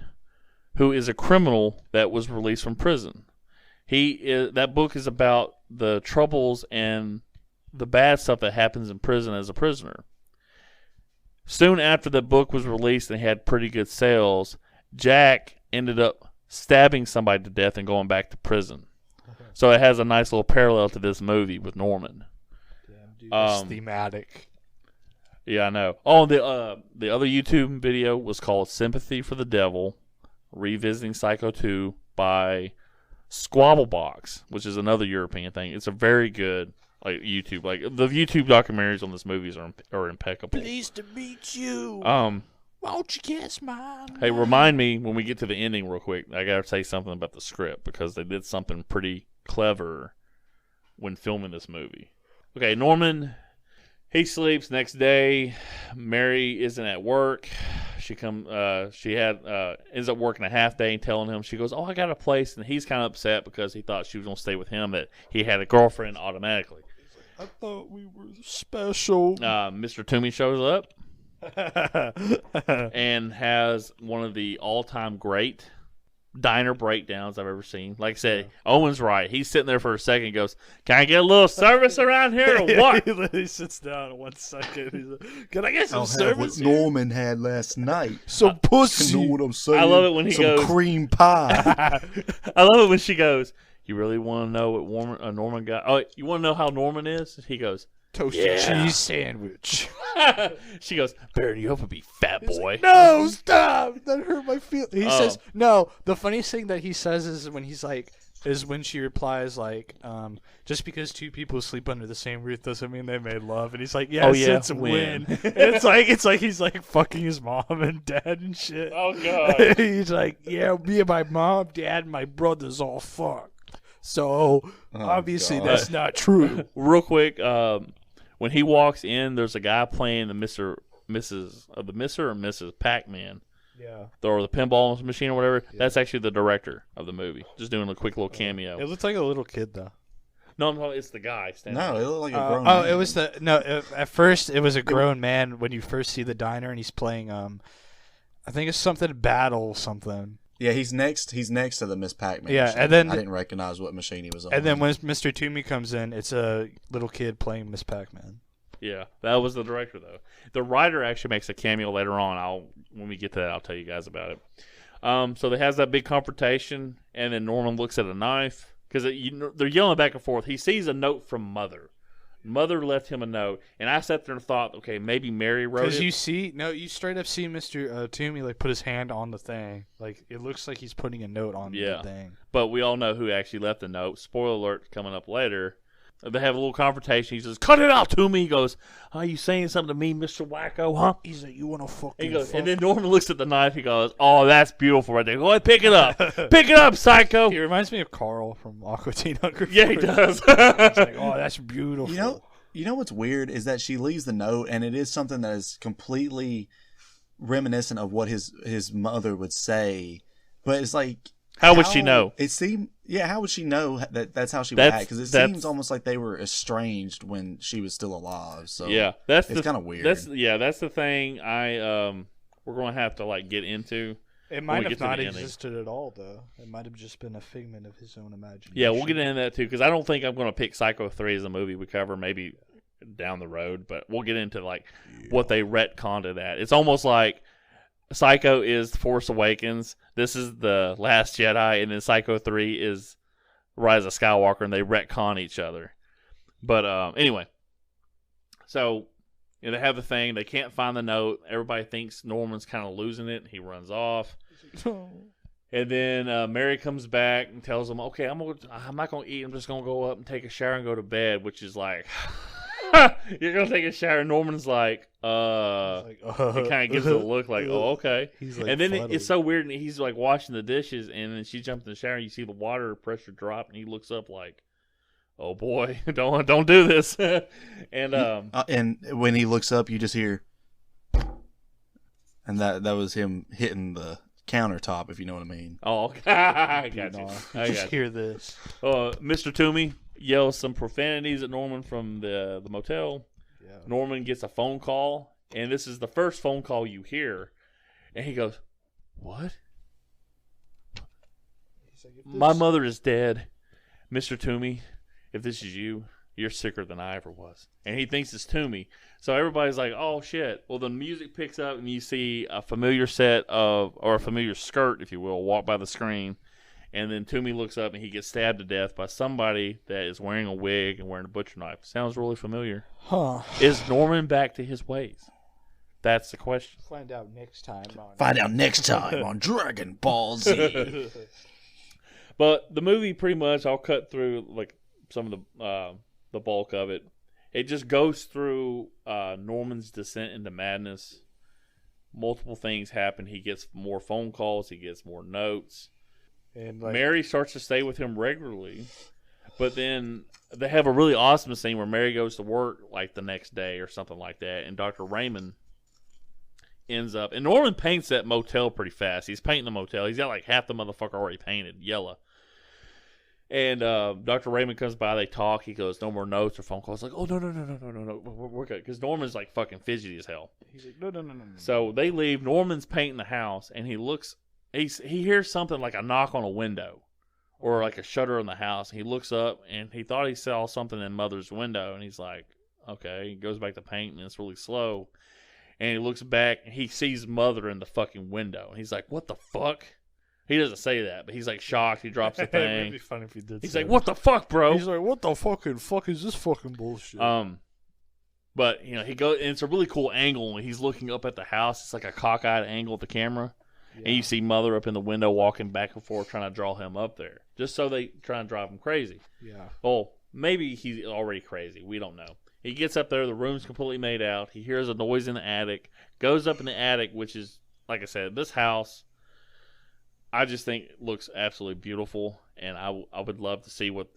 who is a criminal that was released from prison. That book is about the troubles and the bad stuff that happens in prison as a prisoner. Soon after the book was released and had pretty good sales, Jack ended up stabbing somebody to death and going back to prison. Okay. So it has a nice little parallel to this movie with Norman. Damn, dude, that's thematic. Yeah, I know. Oh, the other YouTube video was called Sympathy for the Devil, Revisiting Psycho 2 by Squabblebox, which is another European thing. It's a very good YouTube. The YouTube documentaries on this movies are impeccable. Pleased to meet you. Won't you kiss mine? Hey, remind me when we get to the ending real quick. I gotta say something about the script because they did something pretty clever when filming this movie. Okay, Norman, he sleeps. Next day, Mary isn't at work. She ends up working a half day and telling him, she goes, oh, I got a place. And he's kind of upset because he thought she was going to stay with him, that he had a girlfriend automatically. I thought we were special. Mr. Toomey shows up and has one of the all-time great diner breakdowns I've ever seen. Like I said, Owen's right. He's sitting there for a second and goes, can I get a little service around here or what? He sits down in 1 second. He's like, can I get some service what Norman had last night. Some pussy. You know what I'm saying? I love it when he goes. Some cream pie. I love it when she goes, you really want to know what Norman got? Oh, you want to know how Norman is? He goes, toasted cheese sandwich. She goes, better you hope to be fat boy. Like, no, stop. That hurt my feelings. He says, no. The funniest thing that he says is when she replies, just because two people sleep under the same roof doesn't mean they made love. And he's like, yes, it's a win. it's like he's like fucking his mom and dad and shit. Oh, God. He's like, yeah, me and my mom, dad, and my brothers all fucked. So, obviously, that's not true. Real quick, when he walks in, there's a guy playing the Mrs. Pac-Man. Yeah. Or the pinball machine or whatever. Yeah. That's actually the director of the movie. Just doing a quick little cameo. It looks like a little kid, though. No, it's the guy standing. No, there. it looked like a grown Oh, man. it was at first it was a grown man when you first see the diner and he's playing I think it's something battle something. Yeah, he's next to the Miss Pac-Man. Yeah, machine. and then I didn't recognize what machine he was on. And then when Mr. Toomey comes in, it's a little kid playing Miss Pac-Man. Yeah, that was the director though. The writer actually makes a cameo later on. When we get to that, I'll tell you guys about it. So they has that big confrontation, and then Norman looks at a knife because they're yelling back and forth. He sees a note from Mother. Mother left him a note, and I sat there and thought, okay, maybe Mary wrote it. Because you straight up see Mr. Toomey like put his hand on the thing. Like it looks like he's putting a note on the thing. But we all know who actually left the note. Spoiler alert coming up later. They have a little confrontation. He says, "Cut it out, Toomey." He goes, "Are you saying something to me, Mr. Wacko, huh?" He's like, "You want to fucking?" He goes, and then Norman looks at the knife. He goes, "Oh, that's beautiful right there. Go ahead, pick it up. Pick it up, psycho." He reminds me of Carl from Aqua Teen Hunger. Yeah, he does. He's like, "Oh, that's beautiful." You know what's weird is that she leaves the note, and it is something that is completely reminiscent of what his mother would say, but it's like, how would she know? It seemed, yeah. How would she know that's how she would act? Because it seems almost like they were estranged when she was still alive. So yeah, it's kind of weird. That's the thing. We're going to have to like get into. It might have not existed at all, though. It might have just been a figment of his own imagination. Yeah, we'll get into that too, because I don't think I'm going to pick Psycho 3 as a movie we cover maybe down the road, but we'll get into like what they retconned it at. It's almost like Psycho is Force Awakens, this is The Last Jedi, and then Psycho 3 is Rise of Skywalker, and they retcon each other. But anyway, so they have the thing. They can't find the note. Everybody thinks Norman's kind of losing it. He runs off. And then Mary comes back and tells him, "Okay, I'm not gonna eat. I'm just gonna go up and take a shower and go to bed." Which is like, you're gonna take a shower. And Norman's like, he kind of gives it a look like, "Oh, okay." He's like, and then it's so weird. And he's like washing the dishes, and then she jumps in the shower. And you see the water pressure drop, and he looks up like, "Oh boy, don't do this." and when he looks up, you just hear, and that was him hitting the countertop, if you know what I mean. Oh, okay. I got you. I just hear this. Mr. Toomey yells some profanities at Norman from the motel. Yeah. Norman gets a phone call, and this is the first phone call you hear, and he goes, "What?" Like, "My mother is dead, Mr. Toomey. If this is you, you're sicker than I ever was." And he thinks it's Toomey. So everybody's like, "Oh, shit." Well, the music picks up, and you see a familiar or a familiar skirt, if you will, walk by the screen. And then Toomey looks up, and he gets stabbed to death by somebody that is wearing a wig and wearing a butcher knife. Sounds really familiar. Huh. Is Norman back to his ways? That's the question. Find out next time on Dragon Ball Z. But the movie, pretty much, I'll cut through like some of the bulk of it. It just goes through Norman's descent into madness. Multiple things happen. He gets more phone calls. He gets more notes. And Mary starts to stay with him regularly. But then they have a really awesome scene where Mary goes to work like the next day or something like that. And Dr. Raymond ends up... And Norman paints that motel pretty fast. He's painting the motel. He's got like half the motherfucker already painted yellow. And Dr. Raymond comes by, they talk, he goes, "No more notes or phone calls." Like, "Oh, no, we're good." Because Norman's like fucking fidgety as hell. He's like, no. So they leave, Norman's painting the house, and he hears something like a knock on a window, or like a shutter on the house, and he looks up, and he thought he saw something in Mother's window, and he's like, okay, he goes back to painting, and it's really slow, and he looks back, and he sees Mother in the fucking window, and he's like, "What the fuck?" He doesn't say that, but he's like shocked. He drops the thing. It'd be funny if he did. He's like, "What the fuck, bro?" He's like, "What the fuck is this fucking bullshit?" But he goes, and it's a really cool angle. And he's looking up at the house. It's like a cockeyed angle at the camera, and you see Mother up in the window walking back and forth, trying to draw him up there, just so they try and drive him crazy. Yeah. Well, maybe he's already crazy. We don't know. He gets up there. The room's completely made out. He hears a noise in the attic. Goes up in the attic, which is, like I said, this house. I just think it looks absolutely beautiful, and I would love to see what,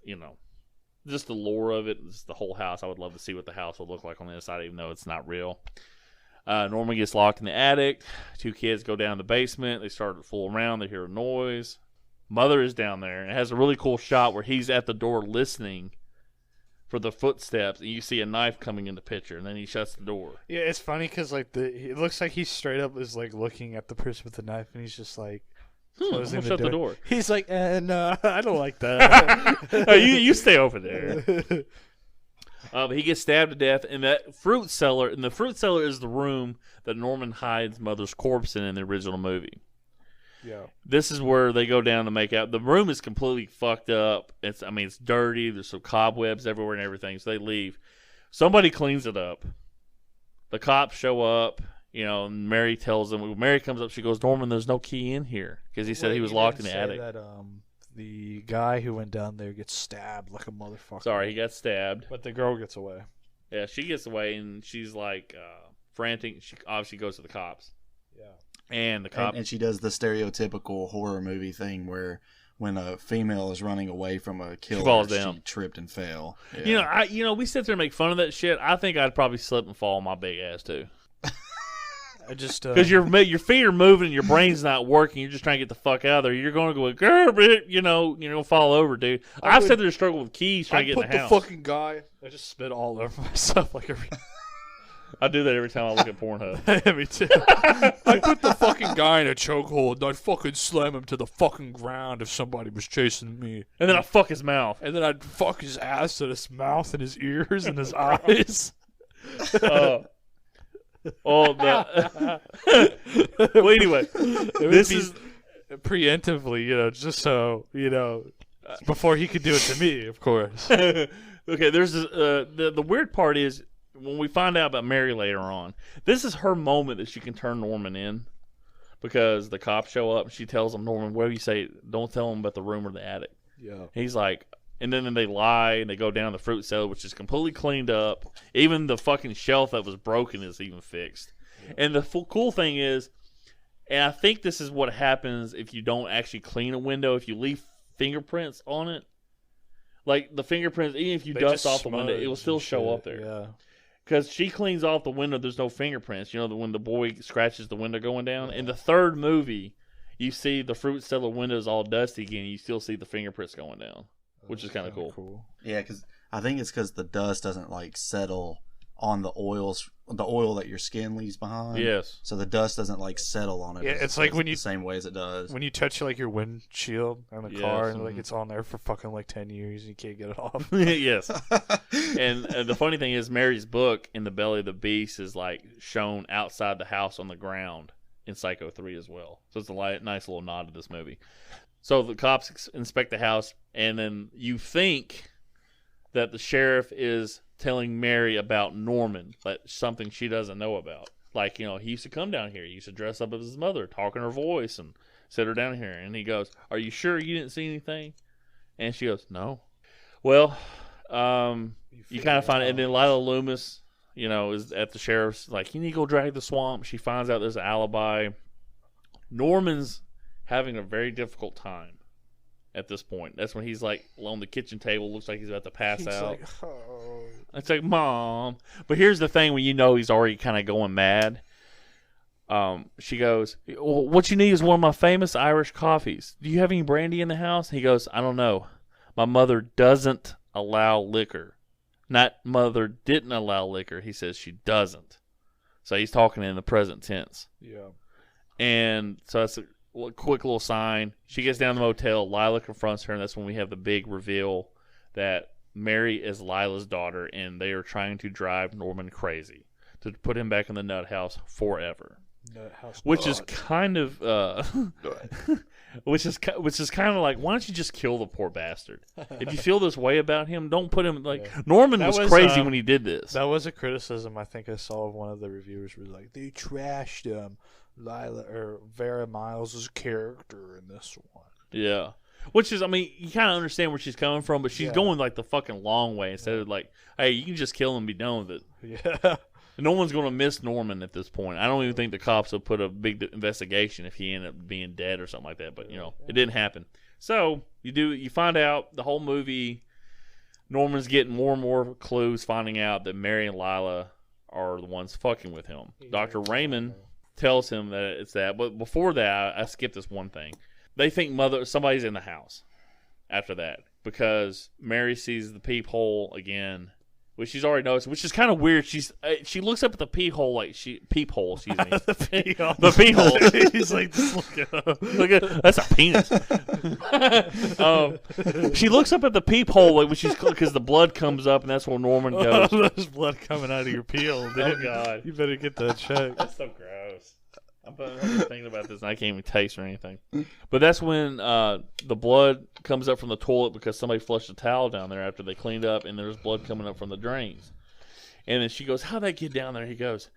just the lore of it, just the whole house. I would love to see what the house would look like on the inside, even though it's not real. Norman gets locked in the attic. Two kids go down to the basement. They start to fool around. They hear a noise. Mother is down there, and it has a really cool shot where he's at the door listening for the footsteps, and you see a knife coming in the picture, and then he shuts the door. Yeah, it's funny because like it looks like he straight up is like looking at the person with the knife, and he's just like closing shut the door. He's like, no, I don't like that. Oh, you stay over there. But he gets stabbed to death in that fruit cellar, and the fruit cellar is the room that Norman hides mother's corpse in the original movie. Yeah. This is where they go down to make out. The room is completely fucked up. It's dirty. There's some cobwebs everywhere and everything. So they leave. Somebody cleans it up. The cops show up. And Mary tells them. When Mary comes up, she goes, "Norman, there's no key in here," because he said he was locked in the attic. That, the guy who went down there gets stabbed like a motherfucker. Sorry, he got stabbed. But the girl gets away. Yeah, she gets away, and she's like frantic. She obviously goes to the cops. Yeah. And the cop. And she does the stereotypical horror movie thing where when a female is running away from a killer, she falls down. She tripped and fell. Yeah. We sit there and make fun of that shit. I think I'd probably slip and fall on my big ass too. I just because your feet are moving and your brain's not working. You're just trying to get the fuck out of there. You're going to go, girl, you're gonna fall over, dude. I've sat there and struggled with keys trying to get in the house. I put the fucking guy. I just spit all over myself like every. I do that every time I look at Pornhub. Me too. I put the fucking guy in a chokehold and I'd fucking slam him to the fucking ground if somebody was chasing me. And then I'd fuck his mouth. And then I'd fuck his ass and his mouth and his ears and his eyes. Well, anyway, this is preemptively, just so, before he could do it to me, of course. Okay, there's the weird part is when we find out about Mary later on, this is her moment that she can turn Norman in because the cops show up and she tells him, Norman, whatever you say, don't tell him about the room or the attic. Yeah. He's like, and then they lie and they go down the fruit cellar, which is completely cleaned up. Even the fucking shelf that was broken is even fixed. Yeah. And the cool thing is, and I think this is what happens if you don't actually clean a window, if you leave fingerprints on it. Like the fingerprints, even if you dust off the window, it will still show up there. Yeah. Because she cleans off the window, there's no fingerprints. When the boy scratches the window going down. In the third movie, you see the fruit cellar windows all dusty again. You still see the fingerprints going down, which is kind of cool. Yeah, because I think it's because the dust doesn't settle on the oil that your skin leaves behind. Yes. So the dust doesn't settle on it. Yeah, it's like when you the same way as it does when you touch your windshield on the car and it's on there for fucking 10 years and you can't get it off. Yes. And the funny thing is, Mary's book In the Belly of the Beast is shown outside the house on the ground in Psycho 3 as well. So it's a nice little nod to this movie. So the cops inspect the house, and then you think that the sheriff is telling Mary about Norman, something she doesn't know about. He used to come down here. He used to dress up as his mother, talk in her voice, and sit her down here. And he goes, "Are you sure you didn't see anything?" And she goes, "No." Well, you kind of find it. And then Lila Loomis, is at the sheriff's, you need to go drag the swamp. She finds out there's an alibi. Norman's having a very difficult time at this point. That's when he's on the kitchen table, looks like he's about to pass out. It's like, Mom. But here's the thing when he's already kind of going mad. She goes, well, what you need is one of my famous Irish coffees. Do you have any brandy in the house? He goes, I don't know. My mother doesn't allow liquor. Not mother didn't allow liquor. He says she doesn't. So he's talking in the present tense. Yeah. And so that's a quick little sign. She gets down to the motel. Lila confronts her, and that's when we have the big reveal that Mary is Lila's daughter, and they are trying to drive Norman crazy to put him back in the nut house forever. Nut house, which is kind of, which is kind of like, why don't you just kill the poor bastard? If you feel this way about him, don't put him Norman was crazy when he did this. That was a criticism I think I saw of one of the reviewers was they trashed Lila or Vera Miles' character in this one. Yeah. Which is, you kind of understand where she's coming from, but she's going the fucking long way instead of hey, you can just kill him and be done with it. Yeah. And no one's going to miss Norman at this point. I don't even think the cops will put a big investigation if he ended up being dead or something like that, but, it didn't happen. So, you find out the whole movie, Norman's getting more and more clues, finding out that Mary and Lila are the ones fucking with him. Dr. Raymond tells him that it's that, but before that, I skipped this one thing. They think somebody's in the house after that. because Mary sees the peephole again, which she's already noticed, which is kind of weird. She looks up at the peephole, excuse me. The peephole. He's like, just look it up. Look at that's a penis. She looks up at the peephole like because the blood comes up, and that's where Norman goes. There's blood coming out of your peel, dude. Oh God, you better get that checked. That's so gross. I'm thinking about this, and I can't even taste or anything. But that's when the blood comes up from the toilet because somebody flushed a towel down there after they cleaned up, and there's blood coming up from the drains. And then she goes, "How'd that get down there?" He goes,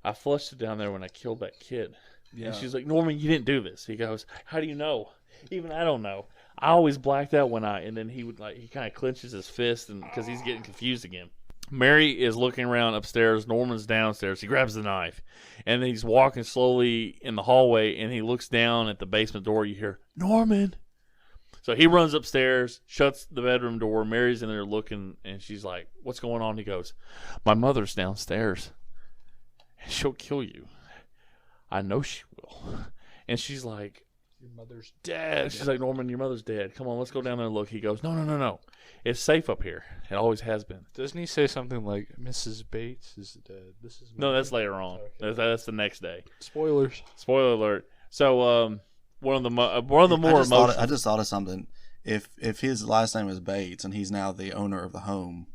"I flushed it down there when I killed that kid." Yeah. And she's like, "Norman, you didn't do this." He goes, "How do you know?" Even I don't know. I always blacked out when and then he would he kind of clenches his fist and because he's getting confused again. Mary is looking around upstairs. Norman's downstairs. He grabs the knife, and then he's walking slowly in the hallway, and he looks down at the basement door. You hear, "Norman." So he runs upstairs, shuts the bedroom door. Mary's in there looking, and she's like, "What's going on?" He goes, "My mother's downstairs, and she'll kill you. I know she will." And she's like, "Your mother's dead." She's like, "Norman, your mother's dead. Come on, let's go down there and look." He goes, No. It's safe up here. It always has been." Doesn't he say something like, "Mrs. Bates is dead. This is No, that's later on. Okay. That's the next day. Spoilers. Spoiler alert. So, one of the more emotional. I just thought of something. If his last name is Bates and he's now the owner of the home,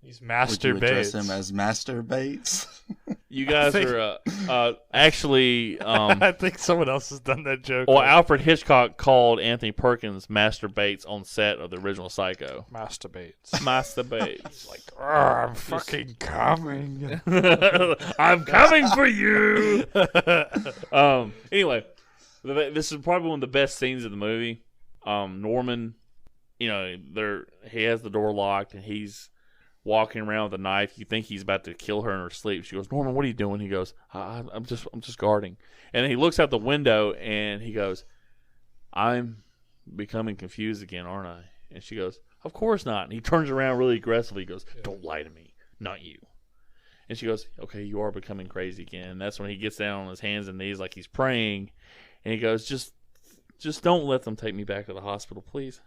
he's Master would you address Bates. him as Master Bates? You guys are actually. I think someone else has done that joke. Well, Alfred Hitchcock called Anthony Perkins Master Bates on set of the original Psycho. Master Bates. Master Bates. Like, I'm fucking coming. I'm coming for you. Anyway, this is probably one of the best scenes of the movie. Norman, he has the door locked and he's walking around with a knife. You think he's about to kill her in her sleep. She goes, "Norman, what are you doing?" He goes, I'm just guarding." And then he looks out the window and he goes, "I'm becoming confused again, aren't I?" And she goes, "Of course not." And he turns around really aggressively. He goes, "Don't lie to me, not you." And she goes, "Okay, you are becoming crazy again." And that's when he gets down on his hands and knees like he's praying. And he goes, just don't let them take me back to the hospital, please."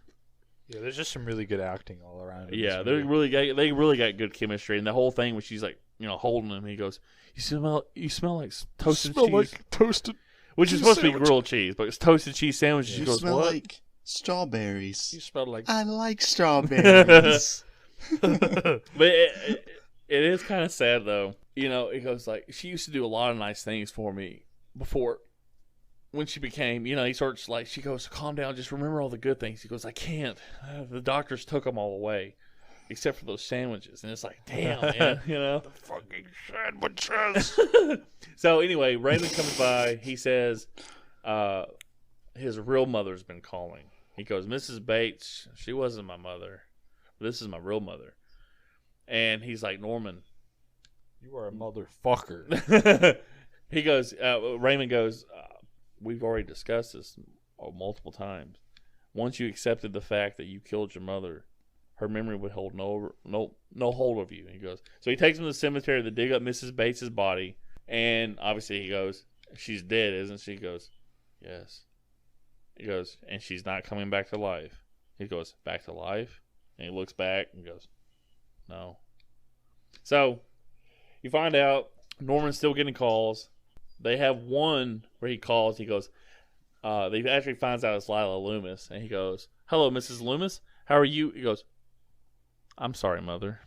Yeah, there's just some really good acting all around. Yeah, they really got good chemistry, and the whole thing when she's like, holding him, he goes, "You smell like toasted cheese." Like toasted, which is supposed to be grilled chease, but it's toasted cheese sandwiches. You she goes, smell "What?" like strawberries. You smell like. I like strawberries. But it is kind of sad though. It goes like, she used to do a lot of nice things for me before. When she became, he starts like, she goes, "Calm down, just remember all the good things." He goes, "I can't. The doctors took them all away, except for those sandwiches." And it's like, damn, man, The fucking sandwiches. So anyway, Raymond comes by. He says, his real mother's been calling. He goes, "Mrs. Bates, she wasn't my mother. This is my real mother." And he's like, "Norman, you are a motherfucker." He goes, Raymond goes, "We've already discussed this multiple times. Once you accepted the fact that you killed your mother, her memory would hold no hold of you." He goes, so he takes him to the cemetery to dig up Mrs. Bates' body, and obviously he goes, "She's dead, isn't she?" He goes, "Yes." He goes, "And she's not coming back to life." He goes, "Back to life?" And he looks back and goes, "No." So you find out Norman's still getting calls. They have one where he calls. He goes, they actually finds out it's Lila Loomis. And he goes, "Hello, Mrs. Loomis. How are you?" He goes, "I'm sorry, Mother."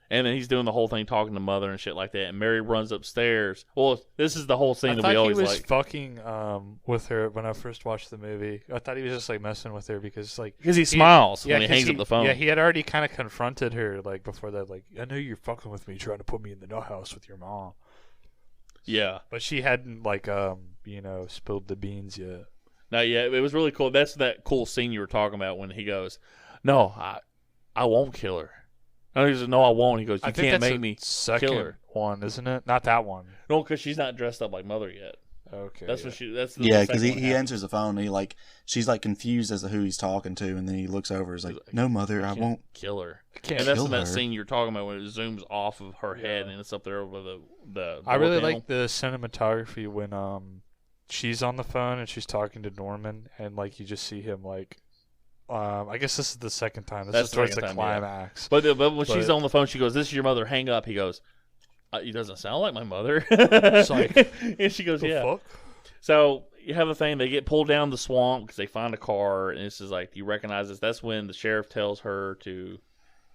And then he's doing the whole thing, talking to Mother and shit like that. And Mary runs upstairs. Well, this is the whole scene that we always like. I thought he was fucking with her when I first watched the movie. I thought he was just like messing with her because he smiles when he hangs up the phone. Yeah, he had already kind of confronted her like before that. Like, "I know you're fucking with me, trying to put me in the nut house with your mom." Yeah, but she hadn't spilled the beans yet. No, yeah, it was really cool. That's that cool scene you were talking about when he goes, "No, I won't kill her." No, he goes, "No, I won't." He goes, "You can't make me kill her." One, isn't it? Not that one. No, because she's not dressed up like Mother yet. Okay, that's what she. That's because he answers the phone. And she's like confused as to who he's talking to, and then he looks over. He's like, "No, Mother, I won't kill her." And that's in that scene you're talking about when it zooms off of her head and it's up there over the. I really like the cinematography when she's on the phone and she's talking to Norman, and like you just see him like I guess this is the second time. This That's is towards the the second time, yeah. climax. But when she's on the phone, she goes, "This is your mother. Hang up." He goes, "It doesn't sound like my mother." It's like, and she goes, the "Yeah." fuck? So you have a thing. They get pulled down the swamp because they find a car, and this is like, "Do you recognize this?" That's when the sheriff tells her to,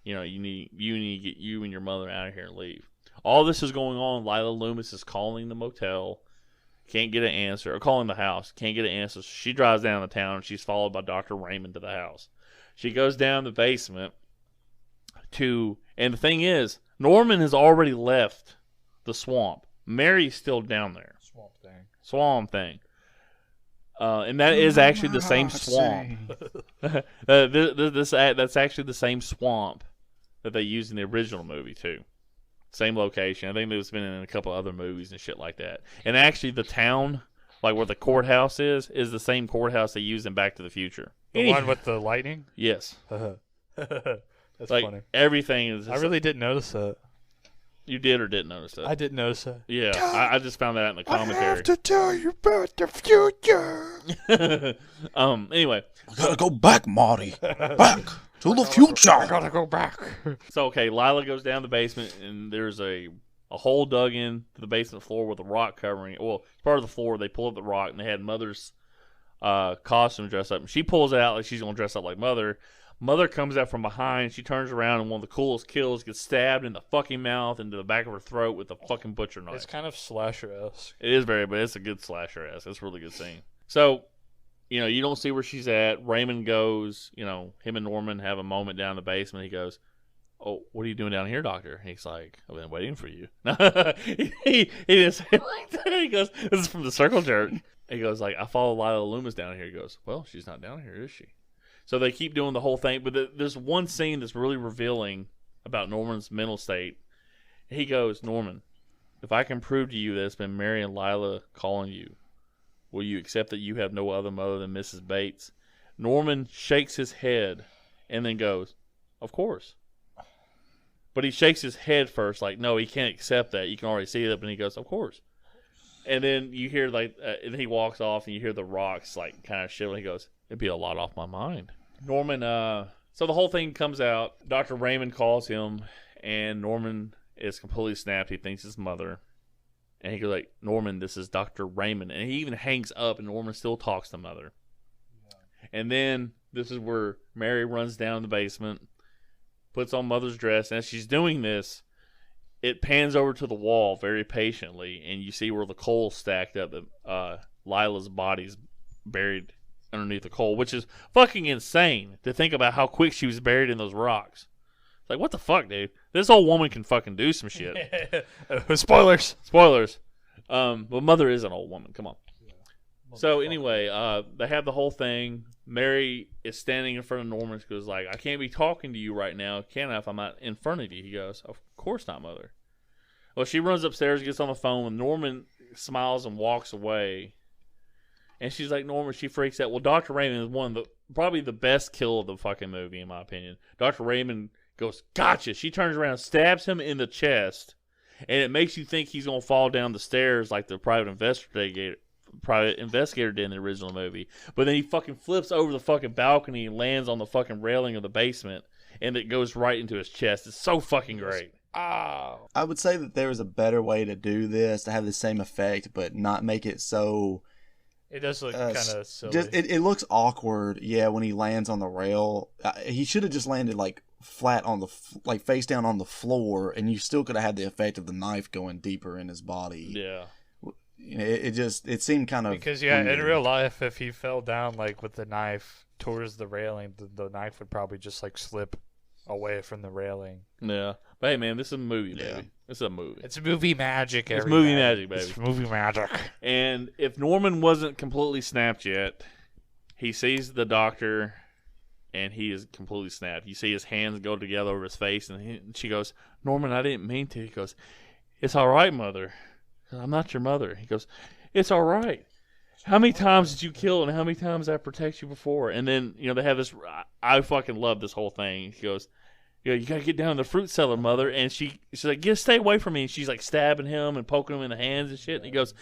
you need to get you and your mother out of here and leave. All this is going on. Lila Loomis is calling the motel, can't get an answer, or calling the house, can't get an answer. So she drives down the town, and she's followed by Dr. Raymond to the house. She goes down the basement and the thing is, Norman has already left the swamp. Mary's still down there. Swamp thing. And that is actually the same swamp. That's actually the same swamp that they used in the original movie too. Same location. I think it's been in a couple other movies and shit like that. And actually, the town, like where the courthouse is the same courthouse they used in Back to the Future. The one with the lightning? Yes. That's like, funny. Everything is. I really didn't notice that. You did or didn't notice that? I didn't notice that. Yeah, I just found that out in the commentary. I have to tell you about the future. Anyway, I gotta go back, Marty. Back to the future. I gotta go back. So okay, Lila goes down the basement, and there's a hole dug in to the basement floor with a rock covering it. Well, part of the floor. They pull up the rock, and they had Mother's costume dressed up. And she pulls it out like she's gonna dress up like Mother. Mother comes out from behind. She turns around, and one of the coolest kills gets stabbed in the fucking mouth into the back of her throat with a fucking butcher knife. It's kind of slasher-esque. It is but it's a good slasher-esque. It's a really good scene. So, you don't see where she's at. Raymond goes, him and Norman have a moment down in the basement. He goes, "Oh, what are you doing down here, doctor?" And he's like, "I've been waiting for you." he didn't say it like that. He goes, "This is from the Circle Jerk." He goes, like, "I follow Lila Loomis down here." He goes, "Well, she's not down here, is she?" So they keep doing the whole thing, but there's one scene that's really revealing about Norman's mental state. He goes, "Norman, if I can prove to you that it's been Mary and Lila calling you, will you accept that you have no other mother than Mrs. Bates?" Norman shakes his head and then goes, "Of course." But he shakes his head first, like, no, he can't accept that. You can already see it, and he goes, "Of course." And then you hear, and he walks off, and you hear the rocks, like, kind of shiver. He goes, "It'd be a lot off my mind." Norman, so the whole thing comes out. Dr. Raymond calls him, and Norman is completely snapped. He thinks it's Mother. And he goes like, "Norman, this is Dr. Raymond." And he even hangs up, and Norman still talks to Mother. Yeah. And then this is where Mary runs down the basement, puts on Mother's dress. And as she's doing this, it pans over to the wall very patiently, and you see where the coal's stacked up. Lila's body's buried underneath the coal, which is fucking insane to think about how quick she was buried in those rocks. It's like, what the fuck, dude? This old woman can fucking do some shit. Spoilers. But Mother is an old woman. Come on. So anyway, they have the whole thing. Mary is standing in front of Norman. She goes like, "I can't be talking to you right now, can I, if I'm not in front of you?" He goes, "Of course not, Mother." Well, she runs upstairs, gets on the phone, and Norman smiles and walks away. And she's like, "Norman," she freaks out. Well, Dr. Raymond is one of probably the best kill of the fucking movie, in my opinion. Dr. Raymond goes, "Gotcha." She turns around, stabs him in the chest, and it makes you think he's going to fall down the stairs like the private investigator did in the original movie. But then he fucking flips over the fucking balcony and lands on the fucking railing of the basement, and it goes right into his chest. It's so fucking great. Oh. I would say that there was a better way to do this, to have the same effect, but not make it so... It does look kind of silly. It looks awkward, yeah, when he lands on the rail. He should have just landed like flat on face down on the floor, and you still could have had the effect of the knife going deeper in his body. Yeah. It seemed kind of because weird. In real life, if he fell down like with the knife towards the railing, the knife would probably just like slip away from the railing. Yeah, but hey, man, this is a movie, baby. Yeah. This is a movie. It's movie magic. It's movie magic, baby. It's movie magic. And if Norman wasn't completely snapped yet, he sees the doctor, and he is completely snapped. You see his hands go together over his face, and she goes, "Norman, I didn't mean to." He goes, "It's all right, Mother. I'm not your mother." He goes, "It's all right. How many times did you kill, and how many times I protect you before?" And then, they have this, I fucking love this whole thing. He goes, "You gotta get down to the fruit cellar, Mother." And she's like, "Stay away from me." And she's like stabbing him and poking him in the hands and shit. And he goes,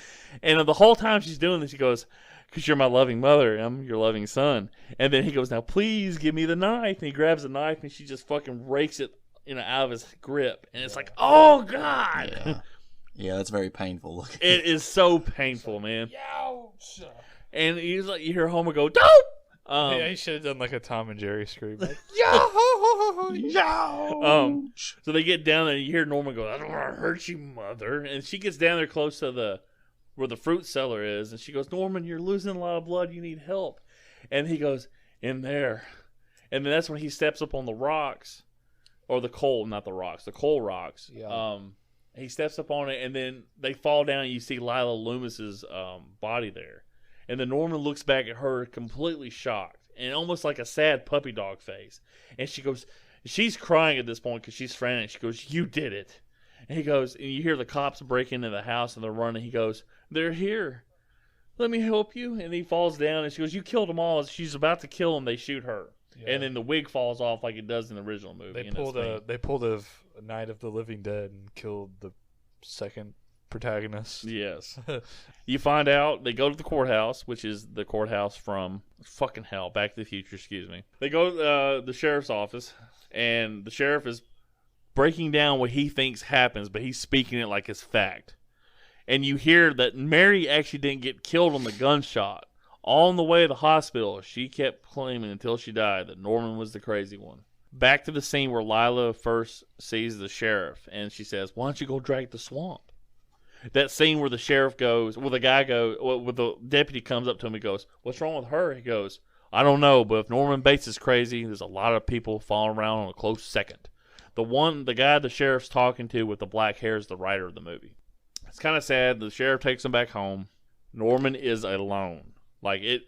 and the whole time she's doing this, he goes, because you're my loving mother. And I'm your loving son. And then he goes, now please give me the knife. And he grabs the knife and she just fucking rakes it, out of his grip. And it's like, oh, God. Yeah, yeah, that's very painful looking. It is so painful, man. And he's like, you hear Homer go, don't! Yeah, he should have done like a Tom and Jerry scream. Like, so they get down there and you hear Norman go, I don't want to hurt you, mother. And she gets down there close to where the fruit cellar is. And she goes, Norman, you're losing a lot of blood. You need help. And he goes, in there. And then that's when he steps up on the rocks. Or the coal, not the rocks. The coal rocks. Yeah. He steps up on it and then they fall down and you see Lila Loomis's body there. And then Norman looks back at her completely shocked and almost like a sad puppy dog face. And she goes, she's crying at this point because she's frantic. She goes, you did it. And he goes, and you hear the cops break into the house and they're running. He goes, they're here. Let me help you. And he falls down and she goes, you killed them all. As she's about to kill him, they shoot her. Yeah. And then the wig falls off like it does in the original movie. They pulled a Night of the Living Dead and killed the second protagonist. Yes. You find out they go to the courthouse, which is the courthouse from fucking hell, Back to the Future, excuse me. They go to the sheriff's office, and the sheriff is breaking down what he thinks happens, but he's speaking it like it's fact. And you hear that Mary actually didn't get killed on the gunshot. On the way to the hospital, she kept claiming until she died that Norman was the crazy one. Back to the scene where Lila first sees the sheriff, and she says, why don't you go drag the swamp? That scene where the sheriff goes, where the deputy comes up to him and goes, what's wrong with her? He goes, I don't know, but if Norman Bates is crazy, there's a lot of people falling around on a close second. The guy the sheriff's talking to with the black hair is the writer of the movie. It's kind of sad. The sheriff takes him back home. Norman is alone. I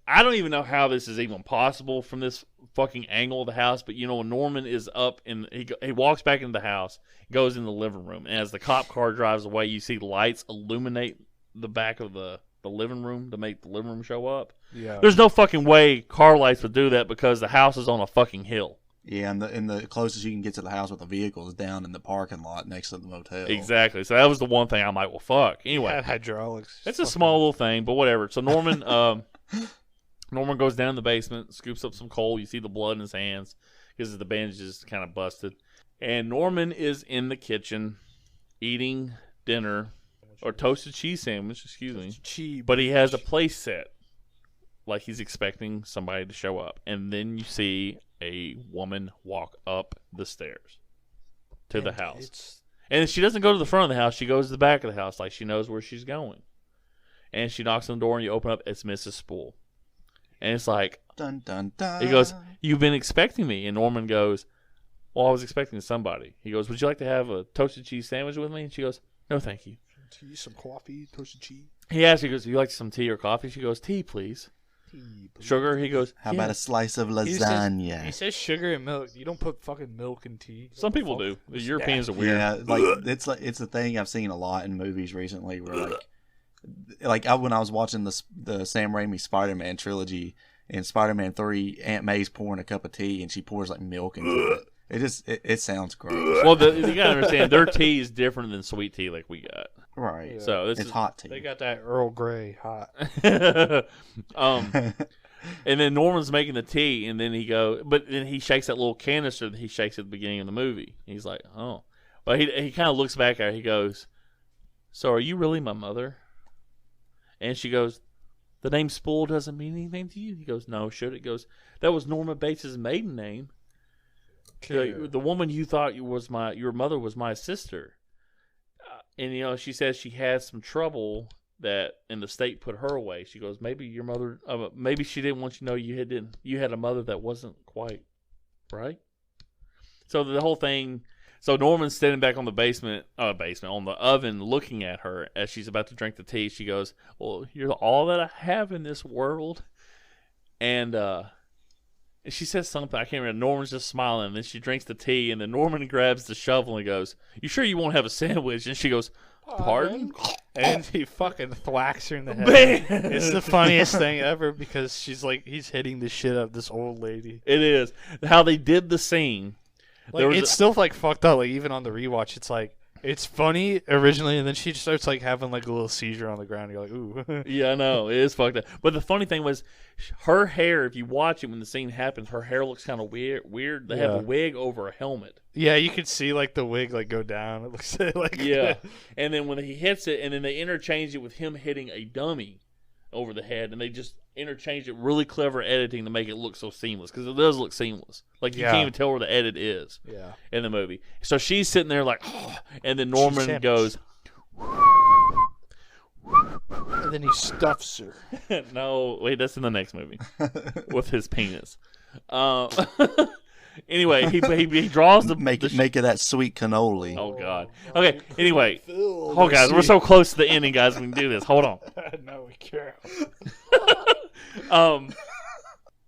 don't even know how this is even possible from this fucking angle of the house, but when Norman is up and he walks back into the house, goes in the living room, and as the cop car drives away, you see lights illuminate the back of the living room to make the living room show up. Yeah. There's no fucking way car lights would do that because the house is on a fucking hill. Yeah, and the closest you can get to the house with the vehicle is down in the parking lot next to the motel. Exactly. So that was the one thing I'm like, well, fuck. Anyway, had hydraulics. It's a small little thing, but whatever. So Norman, Norman goes down in the basement, scoops up some coal. You see the blood in his hands because the bandage is kind of busted. And Norman is in the kitchen eating dinner or toasted cheese sandwich. Excuse me. But he has a place set, like he's expecting somebody to show up, and then you see a woman walk up the stairs to the house. And she doesn't go to the front of the house. She goes to the back of the house like she knows where she's going. And she knocks on the door and you open up. It's Mrs. Spool. And it's like, dun, dun, dun. He goes, you've been expecting me. And Norman goes, well, I was expecting somebody. He goes, would you like to have a toasted cheese sandwich with me? And she goes, no, thank you. Tea, some coffee, toasted cheese. He asks, he goes, do you like some tea or coffee? She goes, tea, please. Sugar? He goes, how about a slice of lasagna? He says sugar and milk. You don't put fucking milk in tea. Some people do. The Europeans are weird. Yeah, it's a thing I've seen a lot in movies recently where when I was watching the Sam Raimi Spider-Man trilogy, in Spider-Man 3, Aunt May's pouring a cup of tea and she pours like milk into it. It sounds gross. Well, you gotta understand, their tea is different than sweet tea like we got. Right. Yeah. So it's hot tea. They got that Earl Grey hot. And then Norman's making the tea, and then then he shakes that little canister that he shakes at the beginning of the movie. He's like, oh. But he kind of looks back at her. He goes, so are you really my mother? And she goes, the name Spool doesn't mean anything to you? He goes, no, should it? He goes, that was Norma Bates' maiden name. The woman you thought your mother was my sister. And, she says she had some trouble and the state put her away. She goes, maybe your mother, maybe she didn't want you to know you had a mother that wasn't quite right. So the whole thing, so Norman's standing back on the on the oven looking at her as she's about to drink the tea. She goes, well, you're all that I have in this world. And she says something, I can't remember. Norman's just smiling, and then she drinks the tea, and then Norman grabs the shovel and goes, you sure you won't have a sandwich? And she goes, pardon? And he fucking thwacks her in the head. It's the funniest thing ever because he's hitting the shit out of this old lady. It is. How they did the scene. It's still fucked up. Even on the rewatch, it's like, It's funny originally, and then she just starts like having like a little seizure on the ground. You're like, ooh. Yeah, I know. It is fucked up. But the funny thing was, her hair, if you watch it when the scene happens, her hair looks kind of weird. They have a wig over a helmet. Yeah, you could see like the wig like go down. It looks like Yeah. And then when he hits it, and then they interchange it with him hitting a dummy over the head, and they just interchange it. Really clever editing to make it look so seamless, because it does look seamless. Like you can't even tell where the edit is. Yeah. In the movie, so she's sitting there like, and then Norman goes, and then he stuffs her. no, wait, that's in the next movie with his penis. Anyway, he draws the make it that sweet cannoli. Oh God. Okay. Anyway, guys, we're so close to the ending, guys. We can do this. Hold on. No, we can't.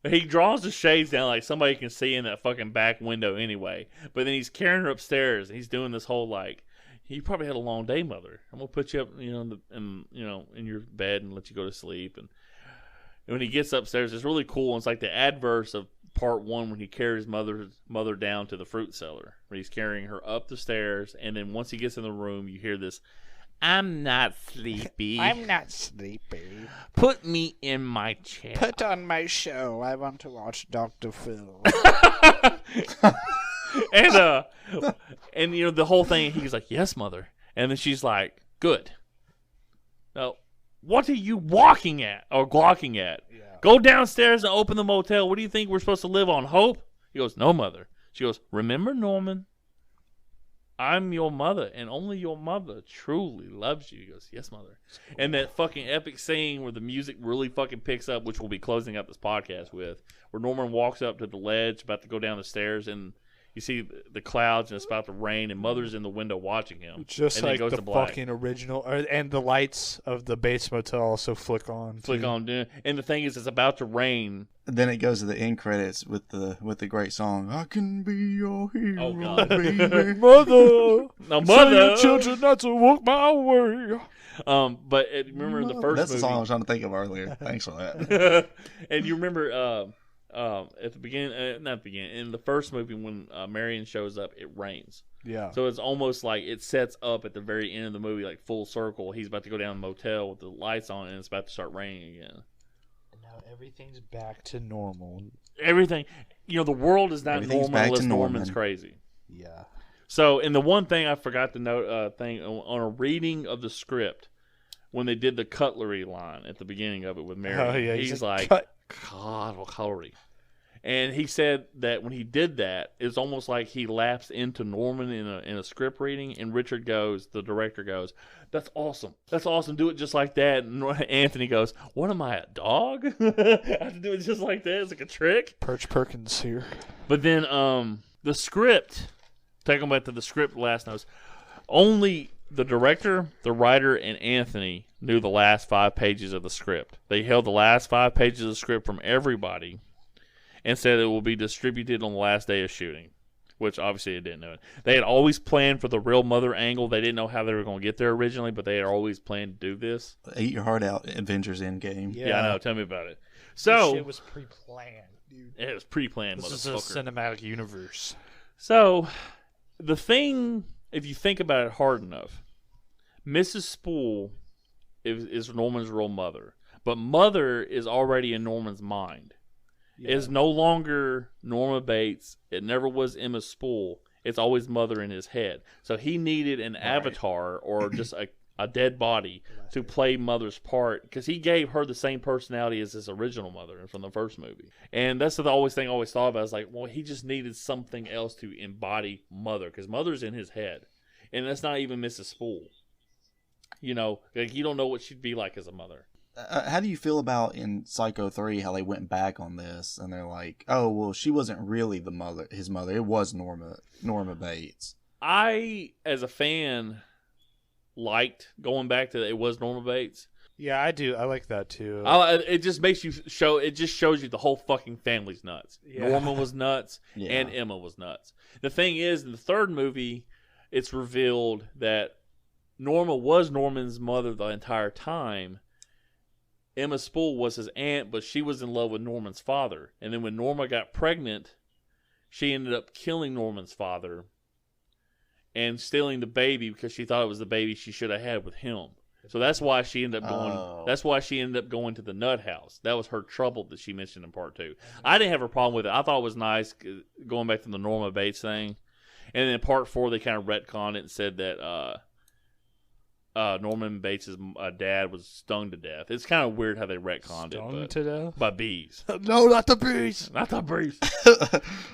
He draws the shades down like somebody can see in that fucking back window anyway. But then he's carrying her upstairs, and he's doing this whole like, you probably had a long day, mother. I'm gonna put you up, in your bed and let you go to sleep. And when he gets upstairs, it's really cool. It's like the adverse of part one when he carries mother down to the fruit cellar, where he's carrying her up the stairs, and then once he gets in the room, you hear this, "I'm not sleepy. I'm not sleepy. Put me in my chair. Put on my show. I want to watch Dr. Phil." and the whole thing, he's like, "Yes, mother." And then she's like, "Good. Now, what are you walking at or glocking at? Yeah. Go downstairs and open the motel. What do you think we're supposed to live on? Hope?" He goes, "No, mother." She goes, "Remember, Norman, I'm your mother, and only your mother truly loves you." He goes, "Yes, mother." Cool. And that fucking epic scene where the music really fucking picks up, which we'll be closing up this podcast with, where Norman walks up to the ledge, about to go down the stairs, and you see the clouds, and it's about to rain, and Mother's in the window watching him. Just and like goes the to black. fucking original, and the lights of the base motel also flick on. And the thing is, it's about to rain. Then it goes to the end credits with the great song, "I can be your hero, Oh, God. baby." Mother, now, tell mother, your children not to walk my way. But remember in the first That's movie, the song I was trying to think of earlier. Thanks for that. and you remember at the beginning, not the beginning, in the first movie when Marion shows up, it rains. Yeah. So it's almost like it sets up at the very end of the movie, like full circle. He's about to go down the motel with the lights on, and it's about to start raining again. And now everything's back to normal. Everything, the world is not Everything's normal back unless to Norman's Norman. crazy. Yeah. So, and the one thing I forgot to note, on a reading of the script, when they did the cutlery line at the beginning of it with Mary, Oh, yeah, he's like, cut. God, well, cutlery. And he said that when he did that, it's almost like he lapsed into Norman in a script reading, and the director goes, "That's awesome. That's awesome. Do it just like that." And Anthony goes, "What am I, a dog? I have to do it just like that? It's like a trick?" Perch Perkins here. But then the script, taking back to the script last notes, only the director, the writer, and Anthony knew the last 5 pages of the script. They held the last 5 pages of the script from everybody and said it will be distributed on the last day of shooting, which obviously they didn't know it. They had always planned for the real mother angle. They didn't know how they were going to get there originally, but they had always planned to do this. Eat your heart out, Avengers Endgame. Yeah, I know. Tell me about it. So This shit was pre-planned, dude. it was pre-planned, This is a motherfucker. cinematic universe. So the thing, if you think about it hard enough, Mrs. Spool is Norman's real mother, but mother is already in Norman's mind. Yeah. It's no longer Norma Bates. It never was Emma Spool. It's always mother in his head. So he needed an avatar or just a dead body to play mother's part, because he gave her the same personality as his original mother from the first movie. And that's the thing I always thought about. Is like, well, he just needed something else to embody mother, because mother's in his head. And that's not even Mrs. Spool. Like, you don't know what she'd be like as a mother. How do you feel about in Psycho 3 how they went back on this and they're like, oh, well, she wasn't really his mother. It was Norma Bates. I, as a fan, liked going back to it was Norma Bates. Yeah, I do. I like that too. It just makes you it just shows you the whole fucking family's nuts. Yeah. Norma was nuts, Yeah. and Emma was nuts. The thing is, in the third movie, it's revealed that Norma was Norman's mother the entire time. Emma Spool was his aunt, but she was in love with Norman's father. And then when Norma got pregnant, she ended up killing Norman's father. and stealing the baby because she thought it was the baby she should have had with him. So that's why she ended up going. Oh. That's why she ended up going to the nut house. That was her trouble that she mentioned in part 2. I didn't have a problem with it. I thought it was nice going back to the Norma Bates thing, and then in part 4 they kind of retconned it and said that Norman Bates' dad was stung to death. It's kind of weird how they retconned Stung it to death by bees. No, not the bees. Not the bees.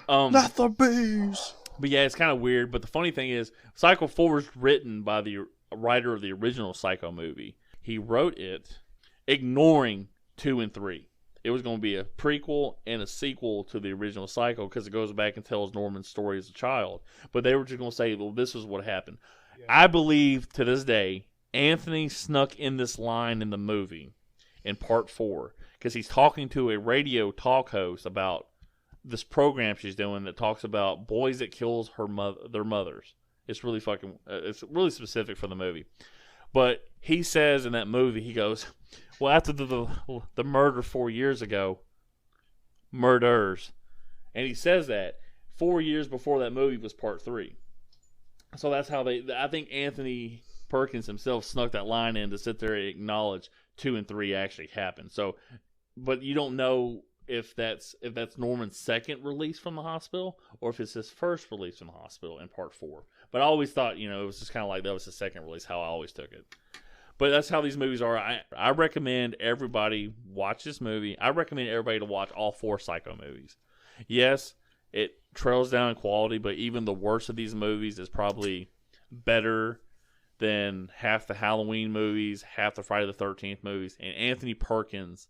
Not the bees. But yeah, it's kind of weird. But the funny thing is, Psycho 4 was written by the writer of the original Psycho movie. He wrote it ignoring 2 and 3. It was going to be a prequel and a sequel to the original Psycho because it goes back and tells Norman's story as a child. But they were just going to say, well, this is what happened. Yeah. I believe to this day, Anthony snuck in this line in the movie in part 4 because he's talking to a radio talk host about this program she's doing that talks about boys that kills their mothers. It's really it's really specific for the movie. But he says in that movie, he goes, well, after the murder 4 years ago, murders. And he says that 4 years before that movie was part 3. So that's how I think Anthony Perkins himself snuck that line in to sit there and acknowledge 2 and 3 actually happened. So, but you don't know if that's Norman's second release from the hospital or if it's his first release from the hospital in part 4. But I always thought, it was just kind of like that was his second release, how I always took it. But that's how these movies are. I recommend everybody watch this movie. I recommend everybody to watch all 4 Psycho movies. Yes, it trails down in quality, but even the worst of these movies is probably better than half the Halloween movies, half the Friday the 13th movies. And Anthony Perkins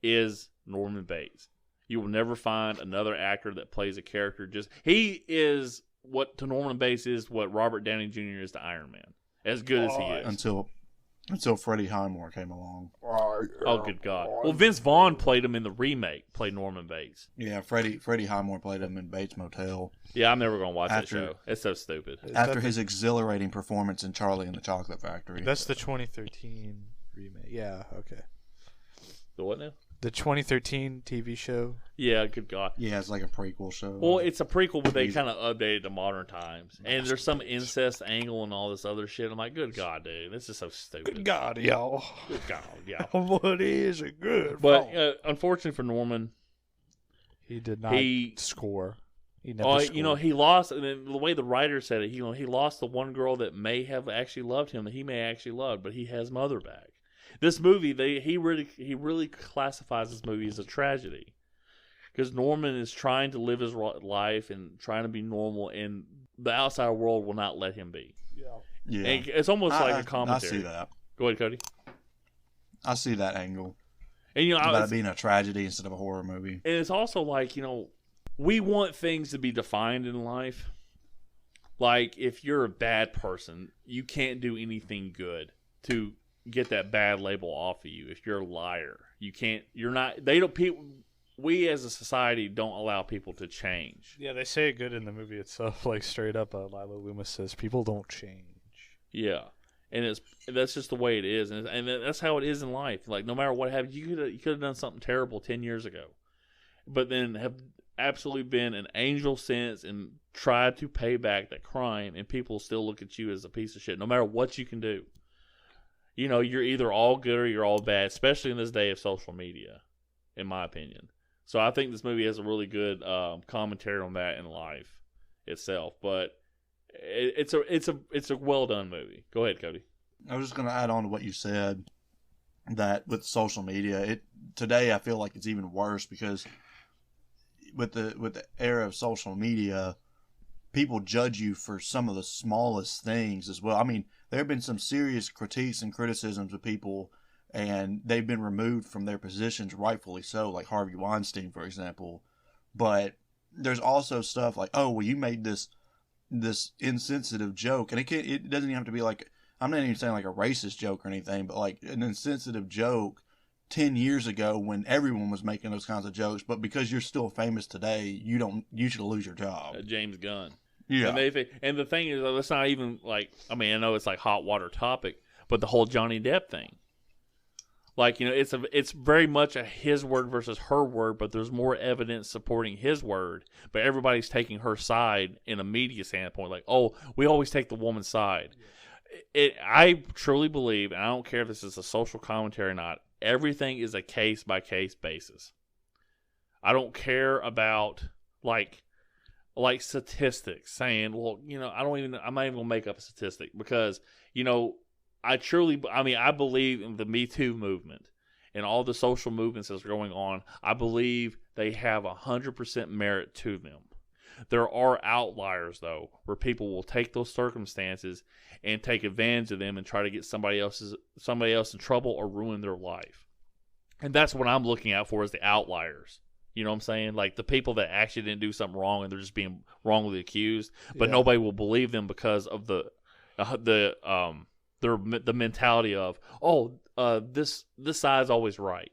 is Norman Bates. You will never find another actor that plays a character. He is what to Norman Bates is what Robert Downey Jr. is to Iron Man. As good as he is. Until Freddie Highmore came along. Oh, good God. Well, Vince Vaughn played him in the remake, played Norman Bates. Yeah, Freddie Highmore played him in Bates Motel. Yeah, I'm never going to watch that show. It's so stupid. After his exhilarating performance in Charlie and the Chocolate Factory. That's the 2013 remake. Yeah, okay. The what now? The 2013 TV show. Yeah, good God. Yeah, it's like a prequel show. Well, it's a prequel, but they kind of updated to modern times. And there's some incest angle and all this other shit. I'm like, good God, dude. This is so stupid. Good God, y'all. Good God, y'all. What is a good But unfortunately for Norman, he did not score. He never scored. He lost. And then the way the writer said it, he lost the one girl that may have actually loved him, that he may actually love, but he has mother back. This movie, he really classifies this movie as a tragedy because Norman is trying to live his life and trying to be normal, and the outside world will not let him be. Yeah. And it's almost like a commentary. I see that. Go ahead, Cody. I see that angle. And about it being a tragedy instead of a horror movie. And it's also like we want things to be defined in life. Like if you're a bad person, you can't do anything good to get that bad label off of you. If you're a liar, you can't. You're not. They don't. We as a society don't allow people to change. Yeah, they say it good in the movie itself. Like straight up, Lila Loomis says, "People don't change." Yeah, and that's just the way it is, and that's how it is in life. Like no matter what happened, you could have done something terrible 10 years ago, but then have absolutely been an angel since and tried to pay back that crime, and people still look at you as a piece of shit, no matter what you can do. You're either all good or you're all bad, especially in this day of social media, in my opinion. So I think this movie has a really good commentary on that in life itself. But it's a well done movie. Go ahead, Cody. I was just going to add on to what you said, that with social media, today I feel like it's even worse because with the era of social media, people judge you for some of the smallest things as well. I mean, there have been some serious critiques and criticisms of people, and they've been removed from their positions, rightfully so, like Harvey Weinstein, for example. But there's also stuff like, oh, well, you made this insensitive joke, and it doesn't even have to be like, I'm not even saying like a racist joke or anything, but like an insensitive joke 10 years ago when everyone was making those kinds of jokes. But because you're still famous today, you should lose your job. James Gunn. Yeah. And the thing is, it's not even like, I know it's like hot water topic, but the whole Johnny Depp thing. Like, it's very much a his word versus her word, but there's more evidence supporting his word. But everybody's taking her side in a media standpoint. Like, oh, we always take the woman's side. I truly believe, and I don't care if this is a social commentary or not, everything is a case-by-case basis. I don't care about, like statistics saying, well, I'm not even going to make up a statistic because, I believe in the Me Too movement and all the social movements that's going on. I believe they have 100% merit to them. There are outliers, though, where people will take those circumstances and take advantage of them and try to get somebody else in trouble or ruin their life. And that's what I'm looking out for, is the outliers. You know what I'm saying? Like the people that actually didn't do something wrong and they're just being wrongly accused, but nobody will believe them because of the mentality of, this side's always right.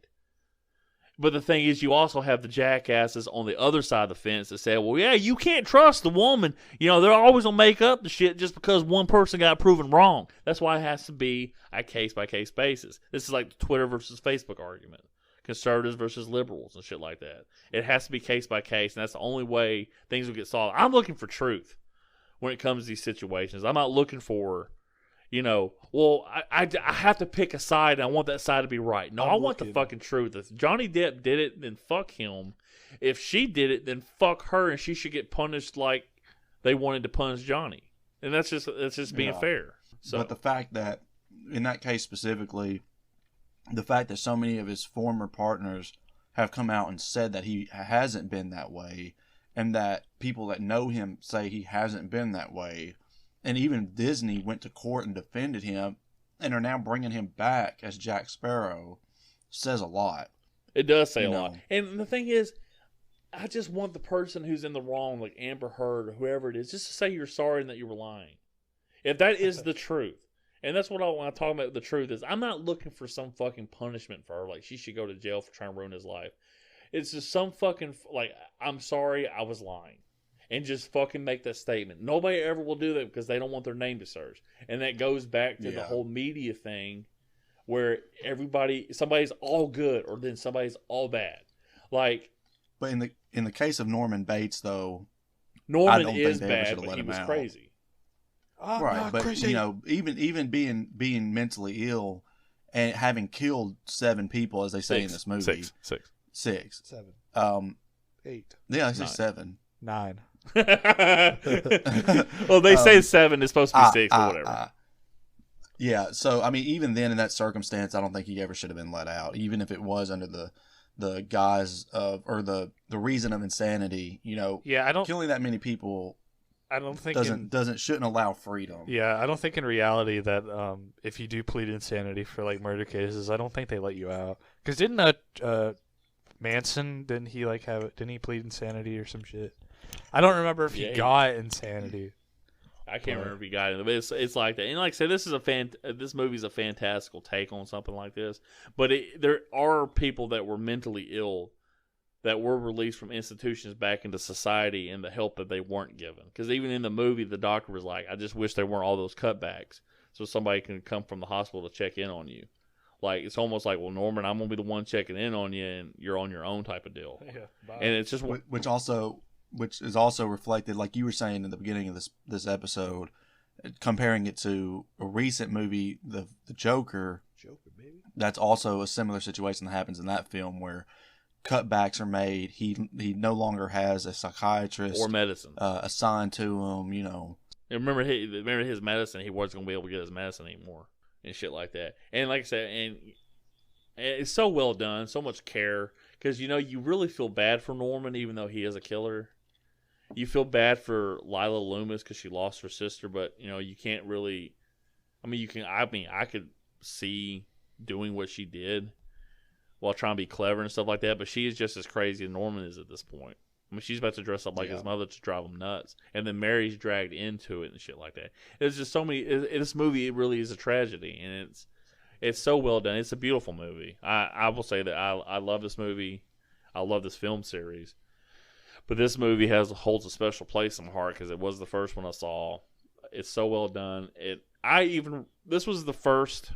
But the thing is, you also have the jackasses on the other side of the fence that say, well, yeah, you can't trust the woman. They're always going to make up the shit just because one person got proven wrong. That's why it has to be a case-by-case basis. This is like the Twitter versus Facebook argument. Conservatives versus liberals and shit like that. It has to be case-by-case, and that's the only way things will get solved. I'm looking for truth when it comes to these situations. I'm not looking for, I have to pick a side and I want that side to be right. No, I want the fucking truth. If Johnny Depp did it, then fuck him. If she did it, then fuck her, and she should get punished like they wanted to punish Johnny. And that's just being fair. So, but the fact that, in that case specifically, the fact that so many of his former partners have come out and said that he hasn't been that way, and that people that know him say he hasn't been that way, and even Disney went to court and defended him and are now bringing him back as Jack Sparrow, says a lot. It does say a lot. And the thing is, I just want the person who's in the wrong, like Amber Heard or whoever it is, just to say you're sorry and that you were lying. If that is the truth. And that's what when I talk about the truth is, I'm not looking for some fucking punishment for her. Like, she should go to jail for trying to ruin his life. It's just some fucking, like, I'm sorry, I was lying. And just fucking make that statement. Nobody ever will do that because they don't want their name to surge. And that goes back to the whole media thing where somebody's all good or then somebody's all bad. Like, but in the case of Norman Bates, though, Norman is bad, but he was crazy. Right, but crazy. Even being mentally ill and having killed 7 people, as they say in this movie. Six. 7. 8. Yeah, I say 7. 9. Well, they say 7 is supposed to be 6 or whatever. Yeah, so even then in that circumstance, I don't think he ever should have been let out, even if it was under the guise of, or the reason of insanity. Killing that many people. I don't think shouldn't allow freedom. Yeah, I don't think in reality that if you do plead insanity for like murder cases, I don't think they let you out. Because didn't Manson, didn't he plead insanity or some shit? I don't remember if he got insanity. I can't remember if he got it, but it's like that. And like I said, this movie's a fantastical take on something like this. But there are people that were mentally ill that were released from institutions back into society and the help that they weren't given. Because even in the movie, the doctor was like, I just wish there weren't all those cutbacks so somebody can come from the hospital to check in on you. Like, it's almost like, well, Norman, I'm going to be the one checking in on you and you're on your own type of deal. Yeah, and it's just... Which is also reflected, like you were saying in the beginning of this episode, comparing it to a recent movie, the Joker. Baby. That's also a similar situation that happens in that film where cutbacks are made. He no longer has a psychiatrist or medicine assigned to him. And remember his medicine. He wasn't going to be able to get his medicine anymore and shit like that. And like I said, and it's so well done, so much care, because you really feel bad for Norman, even though he is a killer. You feel bad for Lila Loomis because she lost her sister, but you can't really. I could see doing what she did while trying to be clever and stuff like that, but she is just as crazy as Norman is at this point. She's about to dress up like his mother to drive him nuts, and then Mary's dragged into it and shit like that. There's just so many. This movie, it really is a tragedy, and it's so well done. It's a beautiful movie. I will say that I love this movie. I love this film series. But this movie holds a special place in my heart because it was the first one I saw. It's so well done. This was the first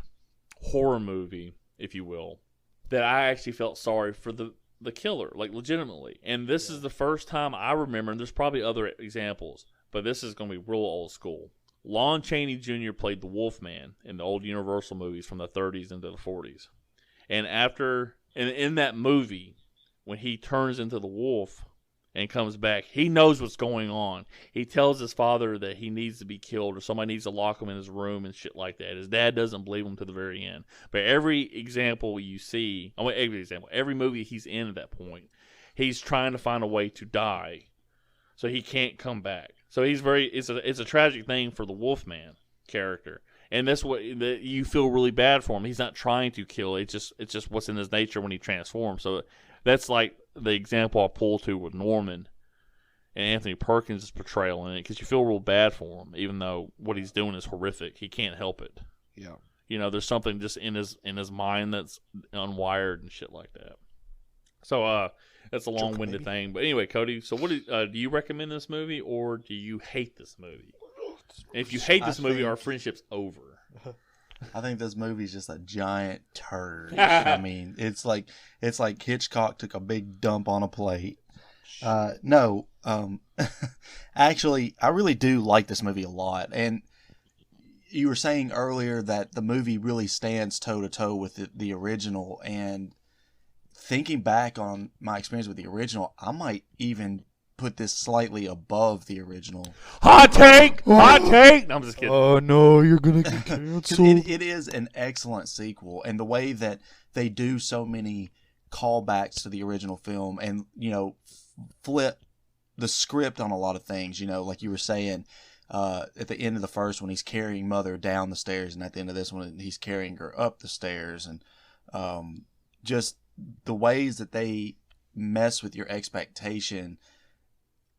horror movie if you will, that I actually felt sorry for the killer, like legitimately. And this is the first time I remember, and there's probably other examples, but this is going to be real old school. Lon Chaney Jr. played the Wolfman in the old Universal movies from the 30s into the 40s. And in that movie, when he turns into the wolf and comes back, he knows what's going on. He tells his father that he needs to be killed or somebody needs to lock him in his room and shit like that. His dad doesn't believe him to the very end. But every example you see, every movie he's in at that point, he's trying to find a way to die so he can't come back. So it's a tragic thing for the Wolfman character. And that's what you feel really bad for him. He's not trying to kill. It's just what's in his nature when he transforms. So that's like the example I pull to with Norman and Anthony Perkins' portrayal in it, because you feel real bad for him, even though what he's doing is horrific. He can't help it. Yeah. You know, there's something just in his mind that's unwired and shit like that. So that's a long-winded thing. But anyway, Cody, so what do you recommend this movie, or do you hate this movie? And if you hate this movie, our friendship's over. I think this movie's just a giant turd. I mean, it's like Hitchcock took a big dump on a plate. No, actually, I really do like this movie a lot. And you were saying earlier that the movie really stands toe-to-toe with the original. And thinking back on my experience with the original, I might even put this slightly above the original. Hot take! Hot take! No, I'm just kidding. Oh, no, you're going to get canceled. It is an excellent sequel. And the way that they do so many callbacks to the original film and, you know, flip the script on a lot of things, you know, like you were saying, at the end of the first one, he's carrying Mother down the stairs, and at the end of this one, he's carrying her up the stairs. And just the ways that they mess with your expectation,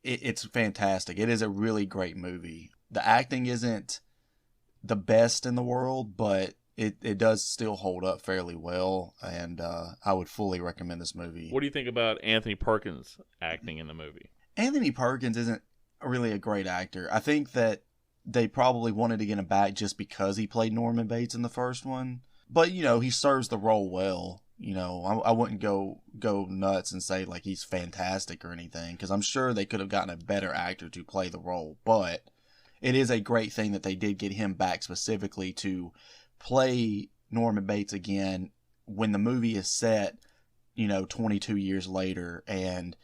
it's fantastic. It is a really great movie. The acting isn't the best in the world, but it does still hold up fairly well, and I would fully recommend this movie. What do you think about Anthony Perkins acting in the movie? Anthony Perkins isn't really a great actor. I think that they probably wanted to get him back just because he played Norman Bates in the first one. But, you know, he serves the role well. You know, I wouldn't go nuts and say, like, he's fantastic or anything, because I'm sure they could have gotten a better actor to play the role. But it is a great thing that they did get him back specifically to play Norman Bates again when the movie is set, you know, 22 years later. And,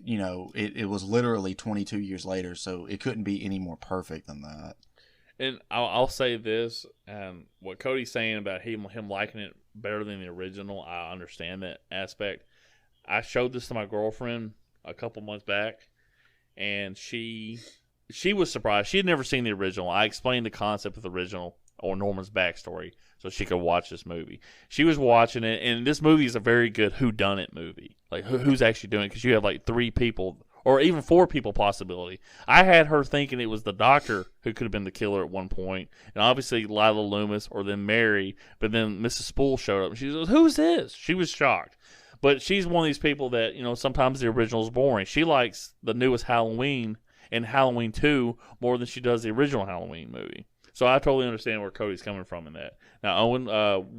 you know, it was literally 22 years later, so it couldn't be any more perfect than that. And I'll say this, what Cody's saying about him liking it better than the original, I understand that aspect. I showed this to my girlfriend a couple months back, and she was surprised. She had never seen the original. I explained the concept of the original or Norman's backstory so she could watch this movie. She was watching it, and this movie is a very good whodunit movie. Like, who's actually doing it? Because you have like 3 people or even 4 people possibility. I had her thinking it was the doctor who could have been the killer at one point, and obviously Lila Loomis or then Mary, but then Mrs. Spool showed up, and she goes, "Who's this?" She was shocked. But she's one of these people that, you know, sometimes the original is boring. She likes the newest Halloween and Halloween 2 more than she does the original Halloween movie. So I totally understand where Cody's coming from in that. Now, Owen,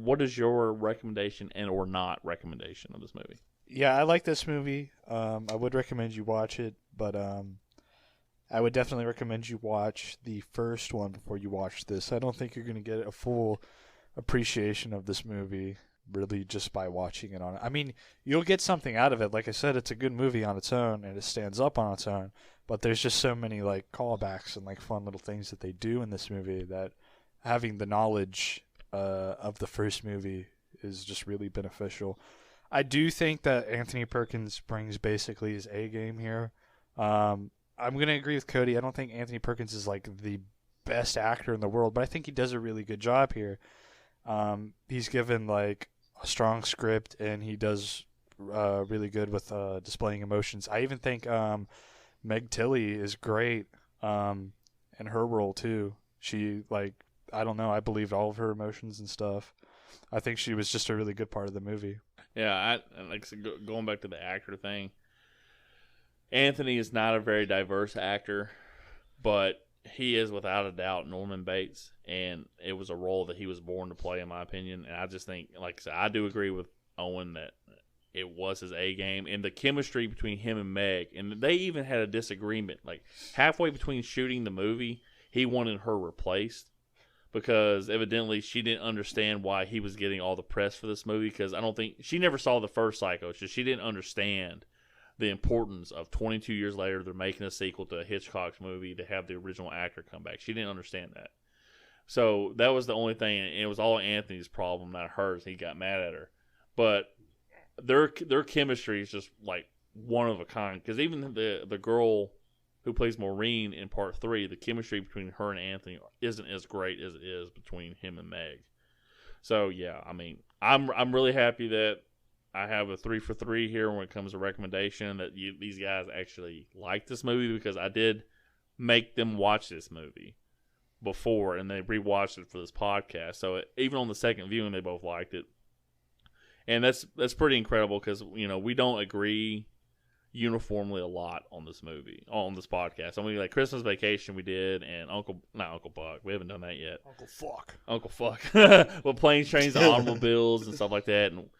what is your recommendation and or not recommendation of this movie? Yeah, I like this movie. I would recommend you watch it, but I would definitely recommend you watch the first one before you watch this. I don't think you're going to get a full appreciation of this movie really just by watching it on it. I mean, you'll get something out of it. Like I said, it's a good movie on its own, and it stands up on its own. But there's just so many like callbacks and like fun little things that they do in this movie that having the knowledge of the first movie is just really beneficial. I do think that Anthony Perkins brings basically his A game here. I'm going to agree with Cody. I don't think Anthony Perkins is like the best actor in the world, but I think he does a really good job here. He's given like a strong script, and he does really good with displaying emotions. I even think Meg Tilly is great in her role too. She, like, I don't know, I believed all of her emotions and stuff. I think she was just a really good part of the movie. Yeah, like going back to the actor thing, Anthony is not a very diverse actor, but he is without a doubt Norman Bates, and it was a role that he was born to play, in my opinion. And I just think, like I said, I do agree with Owen that it was his A game, and the chemistry between him and Meg, and they even had a disagreement. Like halfway between shooting the movie, he wanted her replaced because evidently she didn't understand why he was getting all the press for this movie. Because I don't think she never saw the first Psycho, so she didn't understand the importance of 22 years later they're making a sequel to a Hitchcock's movie to have the original actor come back. She didn't understand that. So that was the only thing, and it was all Anthony's problem, not hers. He got mad at her. But their chemistry is just like one of a kind. Because even the girl who plays Maureen in part 3, the chemistry between her and Anthony isn't as great as it is between him and Meg. So yeah, I mean, I'm really happy that I have a 3 for 3 here when it comes to recommendation, that these guys actually like this movie, because I did make them watch this movie before and they rewatched it for this podcast. So even on the second viewing, they both liked it. And that's pretty incredible, because, you know, we don't agree uniformly a lot on this movie, on this podcast. I mean, like Christmas Vacation we did, and not Uncle Buck. We haven't done that yet. Uncle Fuck. Well, Planes, Trains, and Automobiles and stuff like that. And,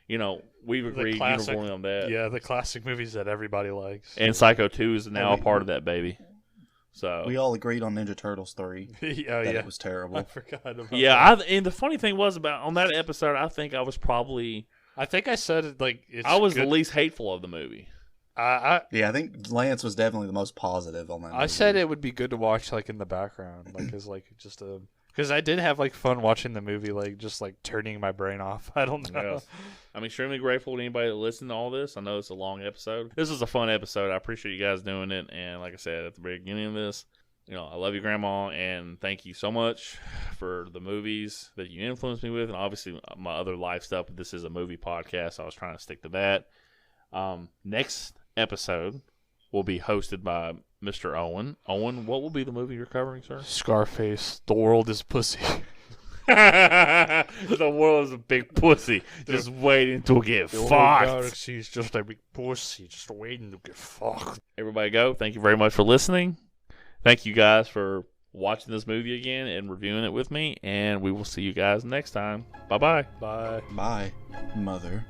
you know, we've agreed uniformly on that. Yeah, the classic movies that everybody likes. And Psycho 2 is now a part of that, baby. So we all agreed on Ninja Turtles 3. It was terrible. I forgot about that. And the funny thing was, about on that episode, I think I was probably... I think I said, like... I was the least hateful of the movie. I think Lance was definitely the most positive on that movie. I said it would be good to watch, like, in the background. Like, as, like, just a... Because I did have, like, fun watching the movie, like, just, like, turning my brain off. I don't know. Yes. I'm extremely grateful to anybody that listened to all this. I know it's a long episode. This was a fun episode. I appreciate you guys doing it. And like I said at the beginning of this, you know, I love you, Grandma, and thank you so much for the movies that you influenced me with, and obviously my other life stuff. But this is a movie podcast, so I was trying to stick to that. Next episode will be hosted by Mr. Owen. Owen, what will be the movie you're covering, sir? Scarface. The world is pussy. The world is a big pussy, just waiting to get fucked. The galaxy is just a big pussy, just waiting to get fucked. Everybody go. Thank you very much for listening. Thank you guys for watching this movie again and reviewing it with me, and we will see you guys next time. Bye-bye. Bye. Bye, mother.